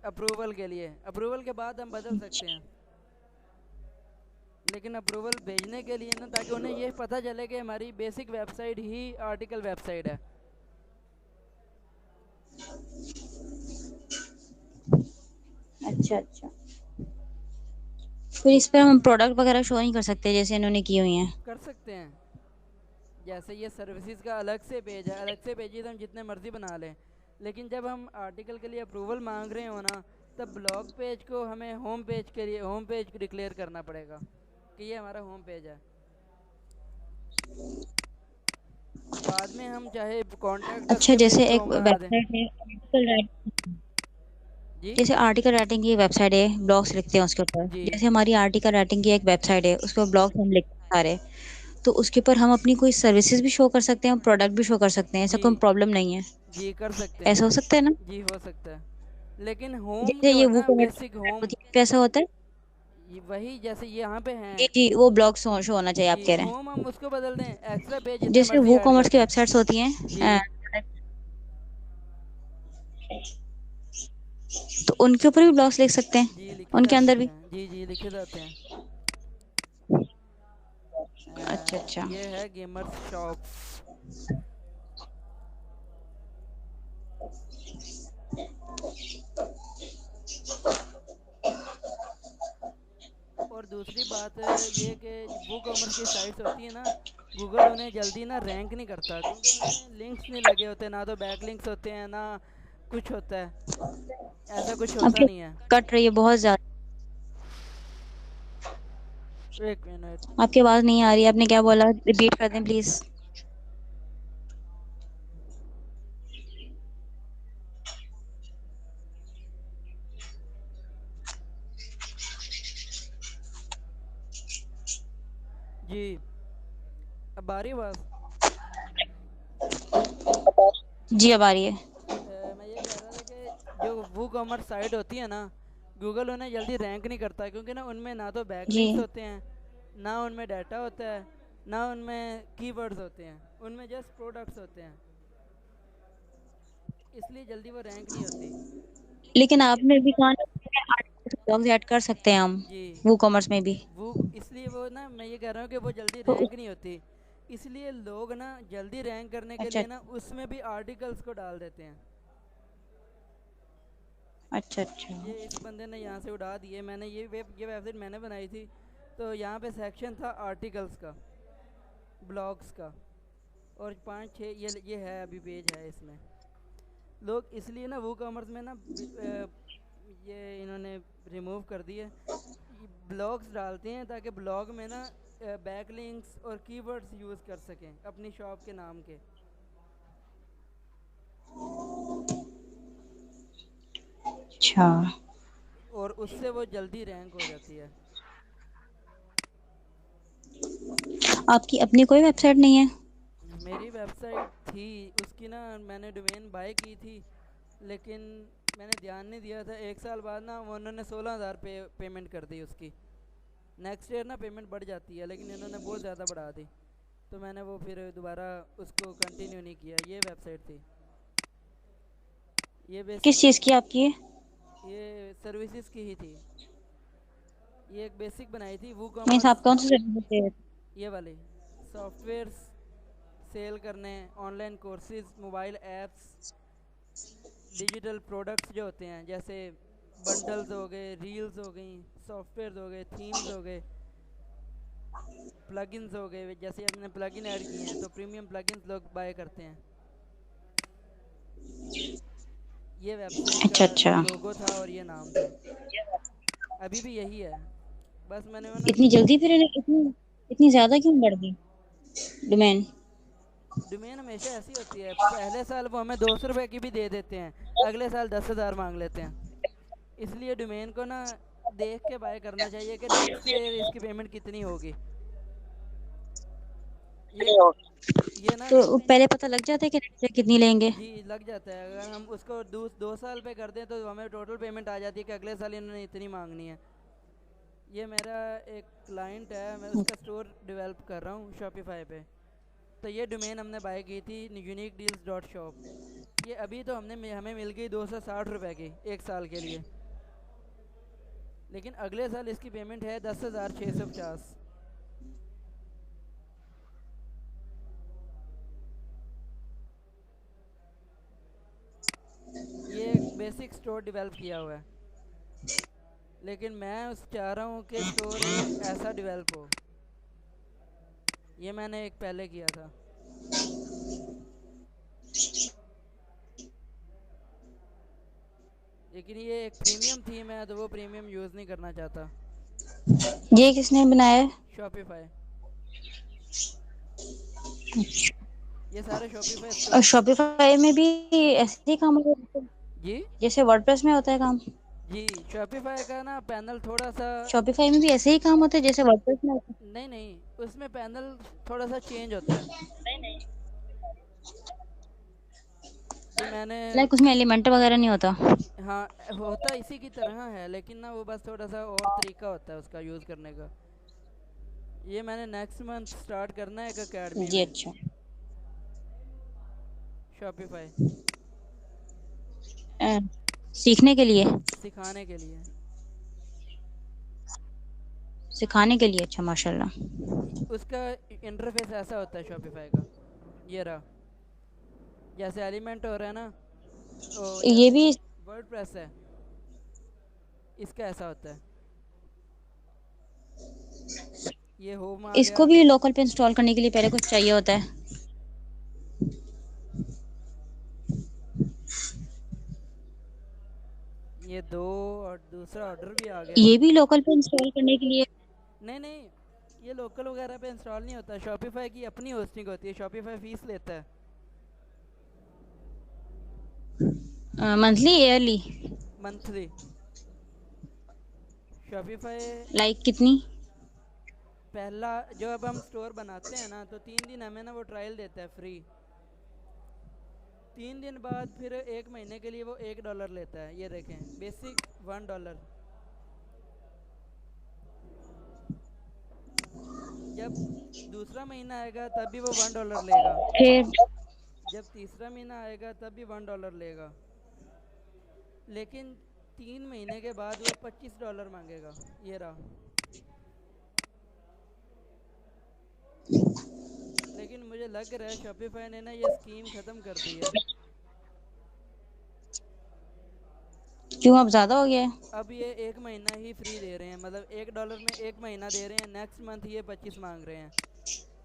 अप्रूवल के लिए, अप्रूवल के बाद हम बदल सकते हैं, लेकिन अप्रूवल भेजने के लिए ना, ताकि उन्हें ये पता चले कि हमारी बेसिक वेबसाइट ही आर्टिकल वेबसाइट है। अच्छा अच्छा। फिर इस पर हम प्रोडक्ट वगैरह शो नहीं कर सकते जैसे इन्होंने की हुई हैं? कर सकते हैं, जैसे ये सर्विसेज का अलग से पेज है, अलग से पेजेस हम जितने मर्जी बना लें, लेकिन जब हम आर्टिकल के लिए अप्रूवल मांग रहे हो ना, तब ब्लॉग पेज को हमें होम पेज के लिए होम पेज डिक्लेयर करना पड़ेगा कि ये हमारा होम पेज है। बाद में हम चाहे कॉन्टैक्ट अस अच्छा, के पेज जैसे को एक हम बना दें। वेबसाइट है आर्टिकल राइट, जी जैसे आर्टिकल राइटिंग की एक वेबसाइट है, ब्लॉग्स लिखते हैं उसके ऊपर। जी जैसे हमारी आर्टिकल राइटिंग की एक वेबसाइट है, उसके ऊपर ब्लॉग्स हम लिखते हैं सारे, तो उसके ऊपर हम अपनी कोई सर्विसेज भी शो कर सकते हैं, प्रोडक्ट भी शो कर सकते हैं, ऐसा जी कोई प्रॉब्लम नहीं है? जी कर सकते ऐसा हो हैं। सकता है ना? जी हो सकता है, लेकिन होम जैसे जो ये है ना वूकॉमर्स की बेसिक वेबसाइट होम, होती है, कैसा होता है? वही जैसे यहाँ पे जी हैं। जी, वो ब्लॉग शो होना चाहिए, आप जी कह रहे होम हम उसको बदल दें, एक्स्ट्रा पेज हैं? जितने जैसे मर्जी ऐड कर वूकॉमर्स की दें। वेबसाइट्स होती हैं, जी तो उनके ऊपर भी ब्लॉग्स लिख सकते हैं, जी लिखे उनके जा अंदर सकते भी? हैं, जी जी लिखे जाते हैं। अच्छा अच्छा। ये है गेमर्स शॉप। और दूसरी बात ये कि वो कॉमर्स की साइट्स होती है ना, गूगल उन्हें जल्दी ना रैंक नहीं करता, क्योंकि उनमें लिंक्स नहीं लगे होते, ना तो बैक लिंक्स होते हैं ना कुछ होता है, ऐसा कुछ होता आपकी नहीं है। कट रही है बहुत ज्यादा। एक मिनट। आपकी आवाज नहीं आ रही है, आपने क्या बोला? रिपीट कर दें प्लीज। जी अब आ रही आवाज़। जी, अब आ रही है। मैं ये कह रहा था कि जो वो कॉमर्स साइट होती है ना, गूगल उन्हें जल्दी रैंक नहीं करता, क्योंकि ना उनमें ना तो जी। बैकलिंक्स होते हैं, ना उनमें डाटा होता है, ना उनमें कीवर्ड्स होते हैं, उनमें जस्ट प्रोडक्ट्स होते हैं, इसलिए जल्दी वो रैंक नहीं होती। लेकिन आपने भी कहा ना, ब्लॉग्स ऐड कर सकते हैं हम जी वो कॉमर्स में भी। वो इसलिए वो ना मैं ये कह रहा हूँ कि वो जल्दी तो रैंक नहीं होती, इसलिए लोग ना जल्दी रैंक करने के अच्छा लिए ना उसमें भी आर्टिकल्स को डाल देते हैं। अच्छा अच्छा। ये इस बंदे ने यहाँ से उड़ा दिए, मैंने ये वेबसाइट मैंने बनाई थी, तो यहाँ पे सेक्शन था आर्टिकल्स का, ब्लॉग्स का, और पाँच छः ये है अभी पेज है इसमें। लोग इसलिए ना वो कॉमर्स में ना ये इन्होंने रिमूव कर दिए, ब्लॉग्स डालते हैं ताकि ब्लॉग में ना बैक लिंक्स और कीवर्ड्स यूज़ कर सकें अपनी शॉप के नाम के। अच्छा। और उससे वो जल्दी रैंक हो जाती है। आपकी अपनी कोई वेबसाइट नहीं है? मेरी वेबसाइट थी, उसकी ना मैंने डोमेन बाय की थी, लेकिन मैंने ध्यान नहीं दिया था, एक साल बाद ना वो उन्होंने 16,000 पेमेंट कर दी उसकी। नेक्स्ट ईयर ना पेमेंट बढ़ जाती है, लेकिन इन्होंने बहुत ज़्यादा बढ़ा दी, तो मैंने वो फिर दोबारा उसको कंटिन्यू नहीं किया। ये वेबसाइट थी, ये किस बेसिक, चीज़ की आपकी है? ये सर्विसेज की ही थी, ये एक बेसिक बनाई थी वो मीन्स कॉमर्स। आप कौन सी सर्विस दे रहे थे? ये वाली सॉफ्टवेयर सेल करने, online courses, mobile apps, digital products जो होते हैं, जैसे बंडल्स हो गए, रील्स हो गई, सॉफ्टवेयर हो गए, थीम्स हो गए, प्लगइन्स हो गए, जैसे हमने प्लगइन ऐड किए हैं तो प्रीमियम प्लगइन्स लोग बाय करते हैं। ये वेबसाइट का अच्छा अच्छा। लोगो था और ये नाम था, अभी भी यही है, बस मैंने वो ना इतनी जल्दी फिर इतनी इतनी ज्यादा क्यों बढ़ गई डिमांड? डोमेन हमेशा ऐसी होती है, पहले साल वो हमें 200 रुपये की भी दे देते हैं, अगले साल 10,000 मांग लेते हैं, इसलिए डोमेन को ना देख के बाय करना चाहिए कि नेक्स्ट ईयर इसकी पेमेंट कितनी होगी। ये ये ना तो पहले पता लग जाता है कि नेक्स्ट ईयर कितनी लेंगे? जी लग जाता है, अगर हम उसको 2 साल पे कर दें तो हमें टोटल पेमेंट आ जाती है कि अगले साल इन्होंने इतनी मांगनी है। ये मेरा एक क्लाइंट है, मैं उसका स्टोर डेवलप कर रहा हूँ शॉपिफाई पे, तो ये डोमेन हमने बाय की थी uniquedeals.shop। ये अभी तो हमें मिल गई 260 रुपये की एक साल के लिए, लेकिन अगले साल इसकी पेमेंट है 10,650। ये एक बेसिक स्टोर डेवलप किया हुआ है, लेकिन मैं उस चाह रहा हूँ कि स्टोर एक ऐसा डेवलप हो, ये मैंने एक पहले किया था। लेकिन ये एक प्रीमियम थीम है तो वो प्रीमियम यूज़ नहीं करना चाहता। ये किसने बनाया है? शॉपिफाई। ये सारे शॉपिफाई और स्टोर। शॉपिफाई में भी ऐसे ही काम होता है जी। जैसे वर्डप्रेस में होता है काम? जी शॉपिफाई का ना पैनल थोड़ा सा। शॉपिफाई में भी ऐसे ही काम होता है जैसे वर्डप्रेस में होता नहीं नहीं, उसमें पैनल थोड़ा सा चेंज होता है। जी मैंने। है? लाइक उसमें एलिमेंट वगैरह नहीं होता? हाँ, होता इसी की तरह है लेकिन ना वो बस थोड़ा सा और तरीका होता है उसका यूज़ करने का। ये मैंने नेक्स्ट मंथ स्टार्ट करना है एक अकेडमी जी में। अच्छा। शॉपिफाई अ, सीखने के लिए? सिखाने के लिए। सिखाने के लिए, अच्छा माशाल्लाह। उसका इंटरफेस ऐसा होता है शॉपिफाई का। ये रहा। जैसे एलिमेंट हो रहा है ना, ओ ये जैसे भी वर्ड प्रेस है, इसका ऐसा होता है। ये होम आ इसको गया। भी लोकल पे इंस्टॉल करने के लिए पहले कुछ चाहिए होता है? ये दो और दूसरा ऑर्डर भी आ गया। ये भी लोकल पे इंस्टॉल करने के लिए? नहीं नहीं, ये लोकल वगैरह पे इंस्टॉल नहीं होता। शॉपिफाई की अपनी होस्टिंग होती है, शॉपिफाई फीस लेता है। Monthly, yearly? Monthly. Shopify. Like कितनी? पहला जो अब हम स्टोर बनाते हैं ना तो 3 दिन हमें ना वो ट्रायल देता है फ्री। 3 दिन बाद फिर 1 महीने के लिए वो $1 लेता है। ये देखें, बेसिक $1। जब दूसरा महीना आएगा तब भी वो $1 लेगा। फिर जब तीसरा महीना आएगा तब भी $1 लेगा। लेकिन 3 महीने के बाद वो $25 मांगेगा। ये रहा। लेकिन मुझे लग रहा है शॉपिफाई ने ना ये स्कीम ख़त्म कर दी है। क्यों, अब ज्यादा हो गया है? अब ये 1 महीना ही फ्री दे रहे हैं, मतलब $1 में 1 महीना दे रहे हैं। नेक्स्ट मंथ ये 25 मांग रहे हैं।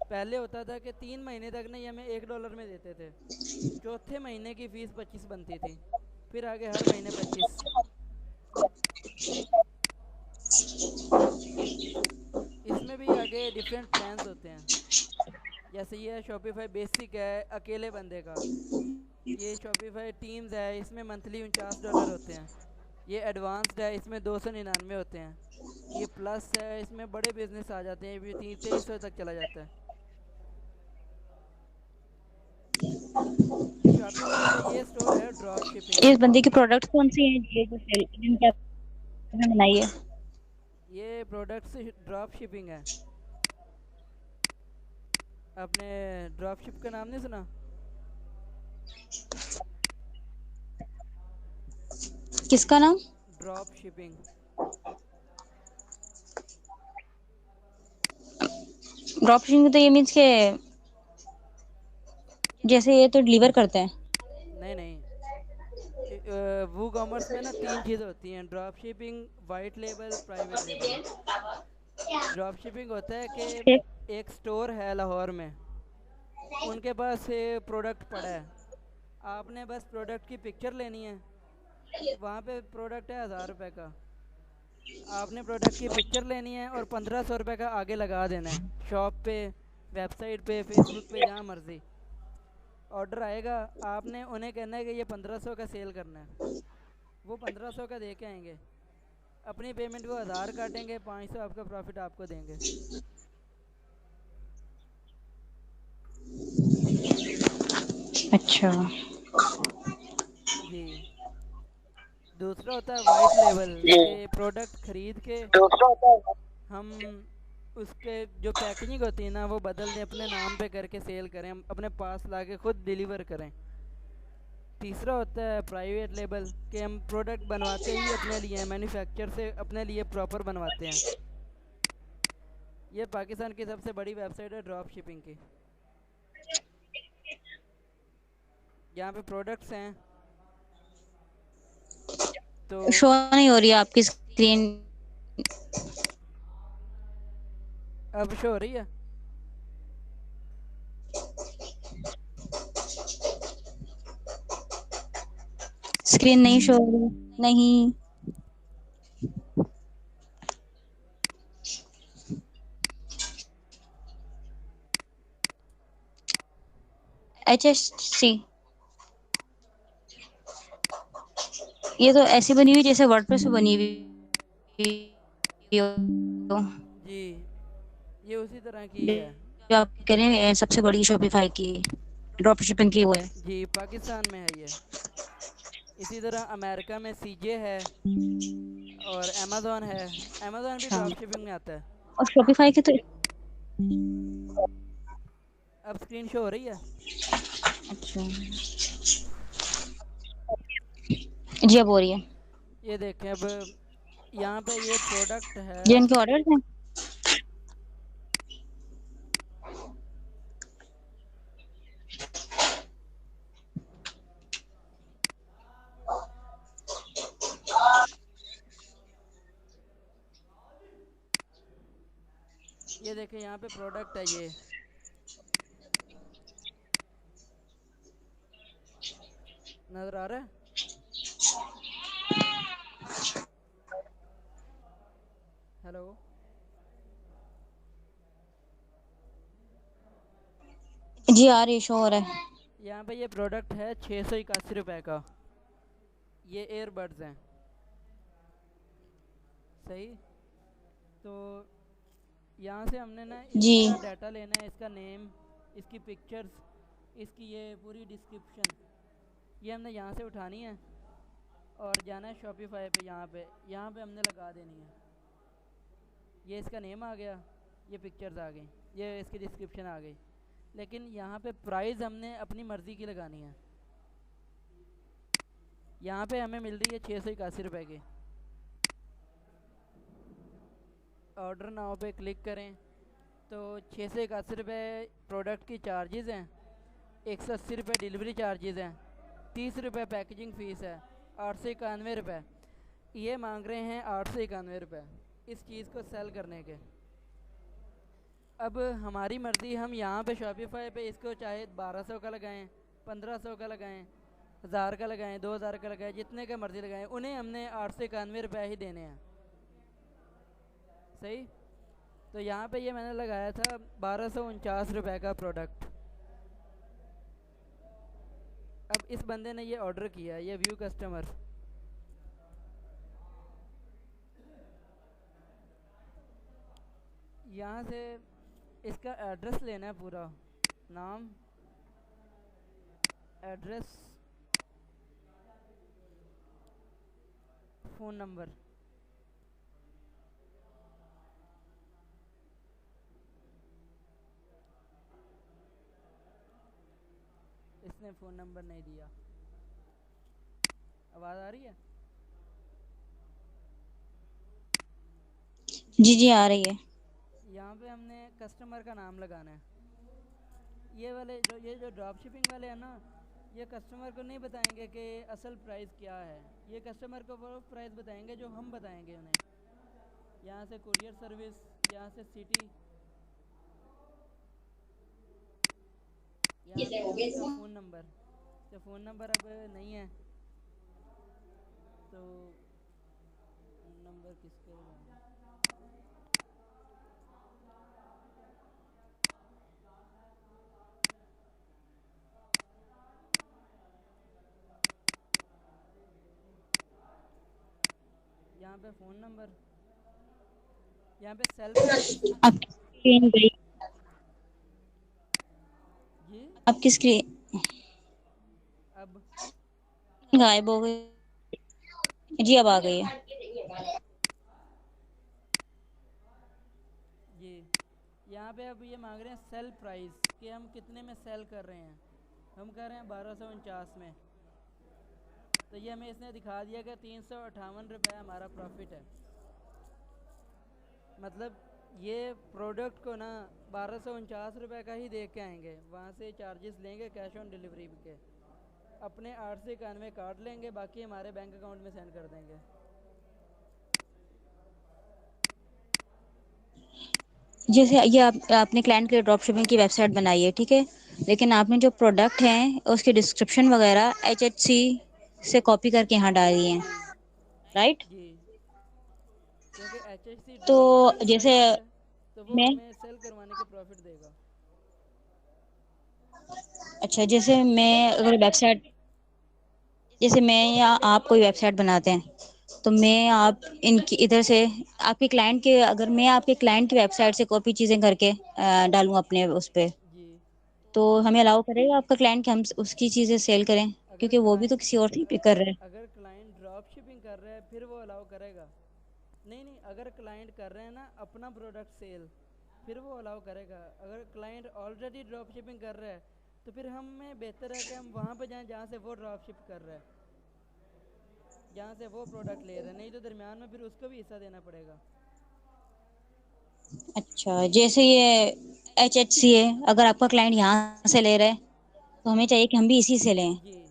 पहले होता था कि 3 महीने तक ना ये हमें $1 में देते थे। चौथे महीने की फ़ीस 25 बनती थी। फिर आगे हर महीने 25। इसमें भी आगे डिफरेंट प्लान्स होते हैं। जैसे ये शॉपिफाई बेसिक है अकेले बंदे का। ये शॉपिफाई टीम्स है, इसमें मंथली $49 होते हैं। ये एडवांस्ड है, इसमें 299 होते हैं। ये प्लस है, इसमें बड़े बिजनेस आ जाते हैं, ये 2300 तक चला जाता है। शॉपिफाई का ये स्टोर है ड्रॉप शिपिंग। इस बंदे की प्रोडक्ट्स कौन सी हैं ये जो सेल जिनकी आपने बनाई है? ये प्रोडक्ट्स ड्रॉप शिपिंग है। आपने ड्रॉप शिप का नाम नहीं सुना? किसका नाम? Drop shipping. ड्रॉप शिपिंग तो ये मीन्स के जैसे ये तो डिलीवर करते हैं? नहीं नहीं, वो कॉमर्स में ना 3 चीज़ें होती हैं: drop shipping, white label, private label. Drop shipping होता है कि फिर एक स्टोर है लाहौर में, उनके पास प्रोडक्ट पड़ा है। आपने बस प्रोडक्ट की पिक्चर लेनी है। वहाँ पे प्रोडक्ट है ₹1000 का। आपने प्रोडक्ट की पिक्चर लेनी है और ₹1500 का आगे लगा देना है शॉप पे, वेबसाइट पे, फेसबुक पे, जहाँ मर्ज़ी। ऑर्डर आएगा, आपने उन्हें कहना है कि ये 1500 का सेल करना है। वो 1500 का दे के आएंगे। अपनी पेमेंट वो 1000 काटेंगे, 500 आपका प्रॉफिट आपको देंगे। अच्छा। जी। दूसरा होता है वाइट लेबल, के प्रोडक्ट ख़रीद के हम उसके जो पैकेजिंग होती है ना वो बदल दें, अपने नाम पे करके सेल करें, हम अपने पास ला के खुद डिलीवर करें। तीसरा होता है प्राइवेट लेबल, कि हम प्रोडक्ट बनवाते ही अपने लिए हैं, मैन्युफैक्चर से अपने लिए प्रॉपर बनवाते हैं। ये पाकिस्तान की सबसे बड़ी वेबसाइट है ड्रॉप शिपिंग की। यहाँ पे प्रोडक्ट्स हैं तो। शो नहीं हो रही है आपकी स्क्रीन? अब शो हो रही है? स्क्रीन स्क्रीन नहीं शो हो रही। नहीं। HSC, ये तो ऐसी बनी हुई जैसे वर्डप्रेस पे बनी हुई हो। जी, ये उसी तरह की ही है। जो आप कह रहे हैं सबसे बड़ी शॉपिफाई की ड्रॉप शिपिंग की वो है। जी, पाकिस्तान में है ये। इसी तरह अमेरिका में सीजे है और अमेज़न है। अमेज़न भी अच्छा। ड्रॉप शिपिंग में आता है। और शॉपिफाई के तो अब स्क्रीन शो हो रही है? अच्छा जी, अब हो रही है। ये देखें अब, यहाँ पे ये प्रोडक्ट ये है। इनके ऑर्डर हैं। ये देखें यहाँ पे प्रोडक्ट है ये। नज़र आ रहा है? हेलो। जी आ रही है, शो हो रहा है। यहाँ पे ये प्रोडक्ट है 681 रुपये का। ये एयरबड्स हैं। सही। तो यहाँ से हमने ना जी इसका डाटा लेना है, इसका नेम, इसकी पिक्चर्स, इसकी ये पूरी डिस्क्रिप्शन, ये हमने यहाँ से उठानी है और जाना है शॉपिफाई पे। यहाँ पे हमने लगा देनी है। ये इसका नेम आ गया, ये पिक्चर्स आ गई, ये इसकी डिस्क्रिप्शन आ गई। लेकिन यहाँ पे प्राइस हमने अपनी मर्ज़ी की लगानी है। यहाँ पे हमें मिल रही है 681 रुपये की। ऑर्डर नाउ पे क्लिक करें तो 681 रुपये प्रोडक्ट की चार्जेज़ हैं, 180 रुपये डिलीवरी चार्जेज़ हैं, 30 रुपये पैकेजिंग फ़ीस है, 891 रुपये। ये मांग रहे हैं 891 रुपये इस चीज़ को सेल करने के। अब हमारी मर्ज़ी, हम यहाँ पे शॉपिफाई पे इसको चाहे 1200 का लगाएं, 1500 का लगाएं, 1000 का लगाएं, 2000 का लगाएं, जितने का मर्ज़ी लगाएं, उन्हें हमने 891 रुपये ही देने हैं। सही। तो यहाँ पे ये मैंने लगाया था 1249 रुपये का प्रोडक्ट। अब इस बंदे ने ये ऑर्डर किया, ये व्यू कस्टमर। यहाँ से इसका एड्रेस लेना है, पूरा नाम, एड्रेस, फ़ोन नंबर। इसने फ़ोन नंबर नहीं दिया। आवाज़ आ रही है? जी जी आ रही है। यहाँ पे हमने कस्टमर का नाम लगाना है। ये जो ड्रॉप शिपिंग वाले हैं ना, ये कस्टमर को नहीं बताएंगे कि असल प्राइस क्या है। ये कस्टमर को वो प्राइस बताएंगे जो हम बताएंगे उन्हें। यहाँ से कुरियर सर्विस, यहाँ से सिटी, यहाँ पे है उसका फ़ोन नंबर। तो फ़ोन नंबर अब नहीं है, तो नंबर किसके लगाना है? यहाँ पे फ़ोन नंबर, यहाँ पे सेल प्राइस। आपकी स्क्रीन गई। जी। आपकी स्क्रीन अब गायब हो गई। जी अब आ गई है। जी, यहाँ पे अब ये मांग रहे हैं सेल प्राइस, कि हम कितने में सेल कर रहे हैं। हम कर रहे हैं 1249 में। तो ये हमें इसने दिखा दिया कि 358 रुपये हमारा प्रॉफिट है। मतलब ये प्रोडक्ट को ना 1249 रुपये का ही दे के आएंगे, वहाँ से चार्जेस लेंगे कैश ऑन डिलीवरी के, अपने 891 काट लेंगे, बाकी हमारे बैंक अकाउंट में सेंड कर देंगे। जैसे ये आपने क्लाइंट के लिए ड्रॉप शिपिंग की वेबसाइट बनाई है, ठीक है, लेकिन आपने जो प्रोडक्ट हैं उसकी डिस्क्रिप्शन वगैरह HHC से कॉपी करके यहाँ डाली हैं, जी राइट? जी, क्योंकि HHC तो ड्रॉप शिपिंग जैसे साइट है, तो वो मैं हमें सेल करवाने के प्रॉफिट देगा। अच्छा, जैसे मैं अगर वेबसाइट, जैसे मैं या आप कोई वेबसाइट बनाते हैं, तो मैं आप इनकी इधर से आपके क्लाइंट के, अगर मैं आपके क्लाइंट की वेबसाइट से कॉपी चीजें करके डालूं अपने उस पे, जी, तो हमें अलाउ करेगा आपका क्लाइंट कि हम उसकी चीजें सेल करें? अगर क्योंकि वो भी तो क्लाइंट किसी और से पिक कर रहे हैं। अगर क्लाइंट ड्रॉप शिपिंग कर रहा है फिर वो अलाउ करेगा। नहीं नहीं, अगर क्लाइंट कर रहे हैं ना अपना प्रोडक्ट सेल, फिर वो अलाउ करेगा। अगर क्लाइंट ऑलरेडी ड्रॉप शिपिंग कर रहा है तो फिर हमें बेहतर है कि हम वहाँ पे जाएं जहाँ से वो ड्रॉप शिप कर रहा है, जहाँ से वो प्रोडक्ट ले रहे हैं, नहीं तो दरमियान में फिर उसको भी हिस्सा देना पड़ेगा। अच्छा, जैसे ये HHC है, अगर आपका क्लाइंट यहाँ से ले रहा है, तो हमें चाहिए कि हम भी इसी से लें। जी,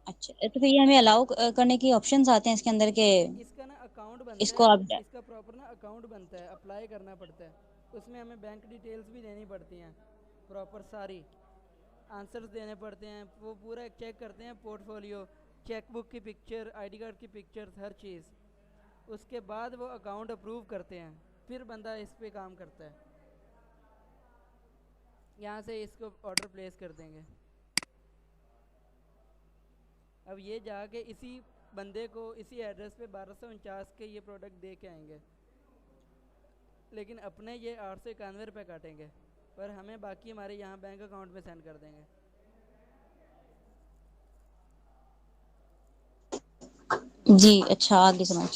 अच्छा, तो फिर ये हमें अलाउ करने की ऑप्शंस आते हैं इसके अंदर के, इसका ना अकाउंट बनता इसको है, आप इसका प्रॉपर ना अकाउंट बनता है, अप्लाई करना पड़ता है। उसमें हमें बैंक डिटेल्स भी देनी पड़ती हैं प्रॉपर सारी, आंसर्स देने पड़ते हैं, वो पूरा चेक करते हैं, पोर्टफोलियो, चेकबुक की पिक्चर, आईडी कार्ड की पिक्चर, हर चीज़। उसके बाद वो अकाउंट अप्रूव करते हैं, फिर बंदा इस पे काम करता है, यहाँ से इसको ऑर्डर प्लेस कर देंगे। अब ये जाके इसी बंदे को इसी एड्रेस पे 1249 के ये प्रोडक्ट दे के आएंगे, लेकिन अपने ये 891 रुपये काटेंगे, पर हमें बाकी हमारे यहाँ बैंक अकाउंट में सेंड कर देंगे। जी, अच्छा, आगे समझ।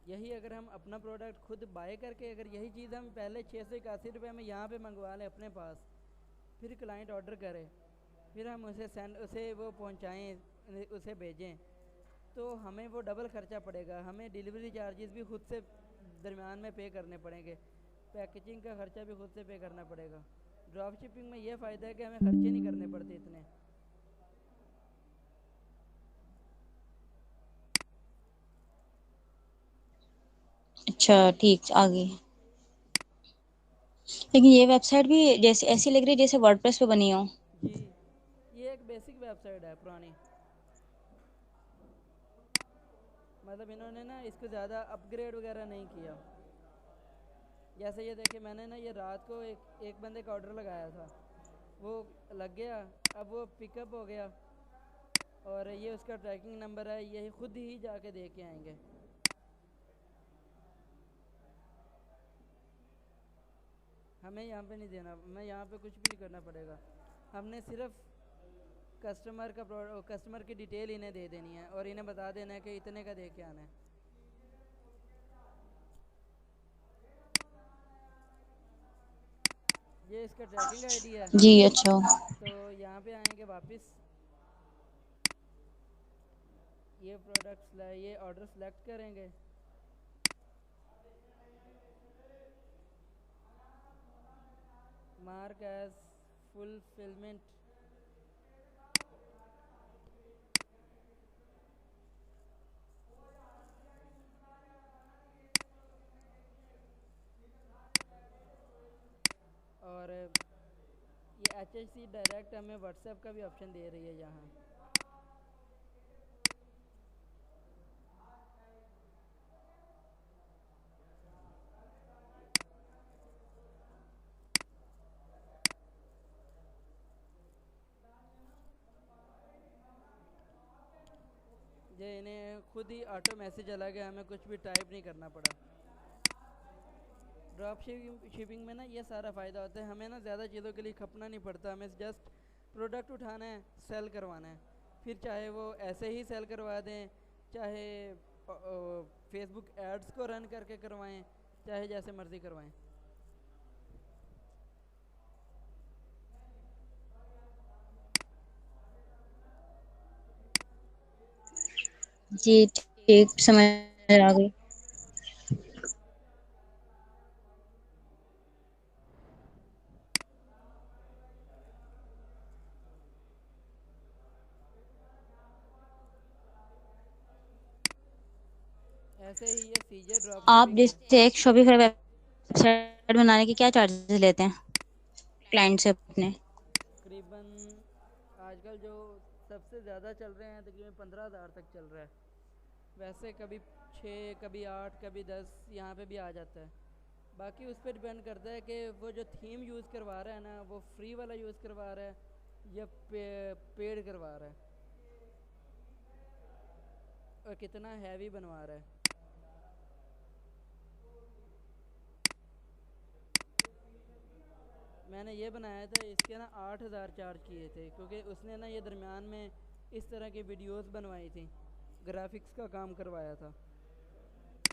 यही अगर हम अपना प्रोडक्ट खुद बाय करके, अगर यही चीज़ हम पहले 681 रुपये में यहाँ पे मंगवा लें अपने पास, फिर क्लाइंट ऑर्डर करे, फिर हम उसे वो पहुँचाएँ, उसे भेजें, तो हमें वो डबल खर्चा पड़ेगा। हमें डिलीवरी चार्जेस भी खुद से दरमियान में पे करने पड़ेंगे, पैकेजिंग का खर्चा भी खुद से पे करना पड़ेगा। ड्रॉप शिपिंग में ये फ़ायदा है कि हमें खर्चे नहीं करने पड़ते इतने। अच्छा, ठीक, आगे। लेकिन ये वेबसाइट भी जैसे ऐसी लग रही है जैसे वर्डप्रेस पे बनी हो। जी, ये एक बेसिक वेबसाइट है पुरानी, मतलब इन्होंने ना इसको ज़्यादा अपग्रेड वगैरह नहीं किया। जैसे ये देखिए, मैंने ना ये रात को एक बंदे का ऑर्डर लगाया था, वो लग गया, अब वो पिकअप हो गया, और ये उसका ट्रैकिंग नंबर है, यही खुद ही जाके दे के आएंगे। हमें यहाँ पे नहीं देना, हमें यहाँ पे कुछ भी नहीं करना पड़ेगा। हमने सिर्फ कस्टमर की डिटेल इन्हें दे देनी है और इन्हें बता देना है कि इतने का दे के आना है। ये इसका ट्रैकिंग आईडी है। जी, अच्छा। तो यहाँ पे आएंगे वापस, ये ये ऑर्डर सेलेक्ट करेंगे, मार्क एज फुलफिलमेंट, और ये HHC डायरेक्ट हमें व्हाट्सएप का भी ऑप्शन दे रही है यहाँ। ये इन्हें खुद ही ऑटो मैसेज अलग है, हमें कुछ भी टाइप नहीं करना पड़ा। ड्रॉप शिपिंग में ना ये सारा फ़ायदा होता है, हमें ना ज़्यादा चीज़ों के लिए खपना नहीं पड़ता, हमें जस्ट प्रोडक्ट उठाना है, सेल करवाना है, फिर चाहे वो ऐसे ही सेल करवा दें, चाहे फेसबुक एड्स को रन करके करवाएं, चाहे जैसे मर्ज़ी करवाएं। जी, ठीक, समझ आ गई। ऐसे ही ये सीजे ड्रॉप आप शिपिंग है। जैसे एक शॉपिफाई वेबसाइट बनाने के क्या चार्जेस लेते हैं क्लाइंट से अपने? तकरीबन आजकल आजकल जो सबसे ज़्यादा चल रहे हैं तकरीबन 15,000 तक चल रहा है। वैसे कभी 6, कभी 8, कभी 10 यहाँ पे भी आ जाता है। बाकी उस पर डिपेंड करता है कि वो जो थीम यूज़ करवा रहा है ना, वो फ्री वाला यूज़ करवा रहा है या पेड करवा रहा है, और कितना हैवी बनवा रहा है। मैंने ये बनाया था, इसके ना 8,000 चार्ज किए थे, क्योंकि उसने ना ये दरमियान में इस तरह की वीडियोस बनवाई थी, ग्राफिक्स का काम करवाया था,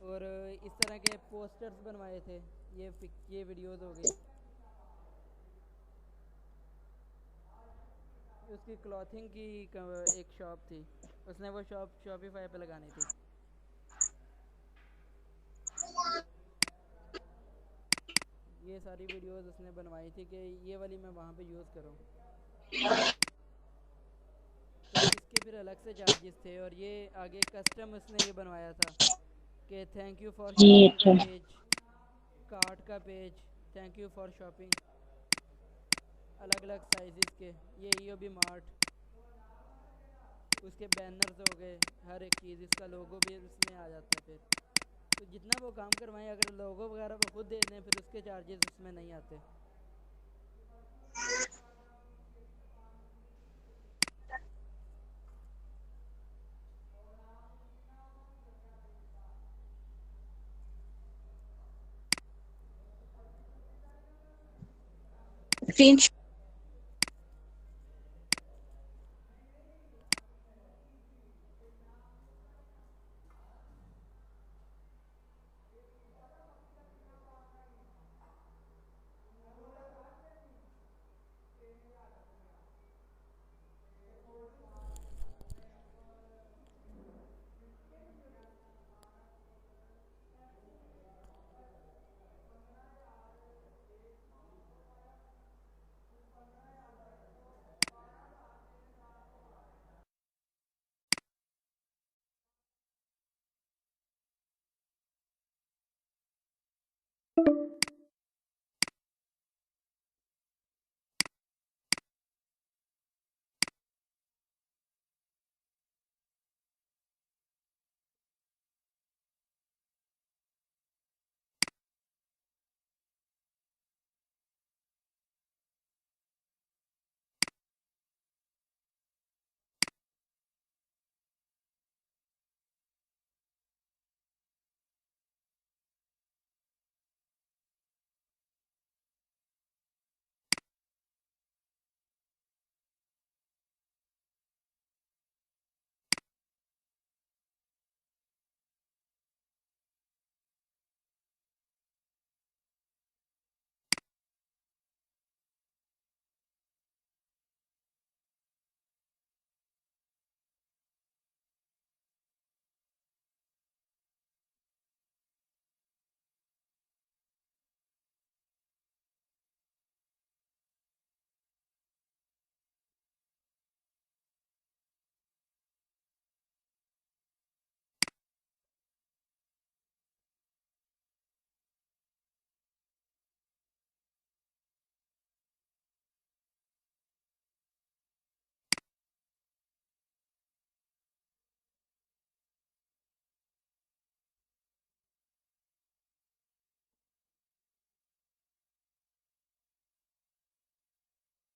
और इस तरह के पोस्टर्स बनवाए थे। ये वीडियोस हो गई। उसकी क्लॉथिंग की एक शॉप थी, उसने वो शॉप शॉपिफाई पे लगानी थी। ये सारी वीडियोस उसने बनवाई थी कि ये वाली मैं वहाँ पे यूज़ करूँ। तो इसके फिर अलग से चार्जेस थे, और ये आगे कस्टम उसने ये बनवाया था कि थैंक यू फॉर जी शॉपिंग का अच्छा। पेज, कार्ट का page, thank you for shopping, अलग अलग साइज़ के, ये ईओ बी मार्ट, उसके बैनर्स हो गए, हर एक चीज़, इसका लोगो भी उसमें आ जाता है फिर। तो जितना वो काम करवाएं, अगर लोगो वगैरह वो खुद दे दें, फिर उसके चार्जेस उसमें नहीं आते। स्क्रीन।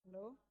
हेलो।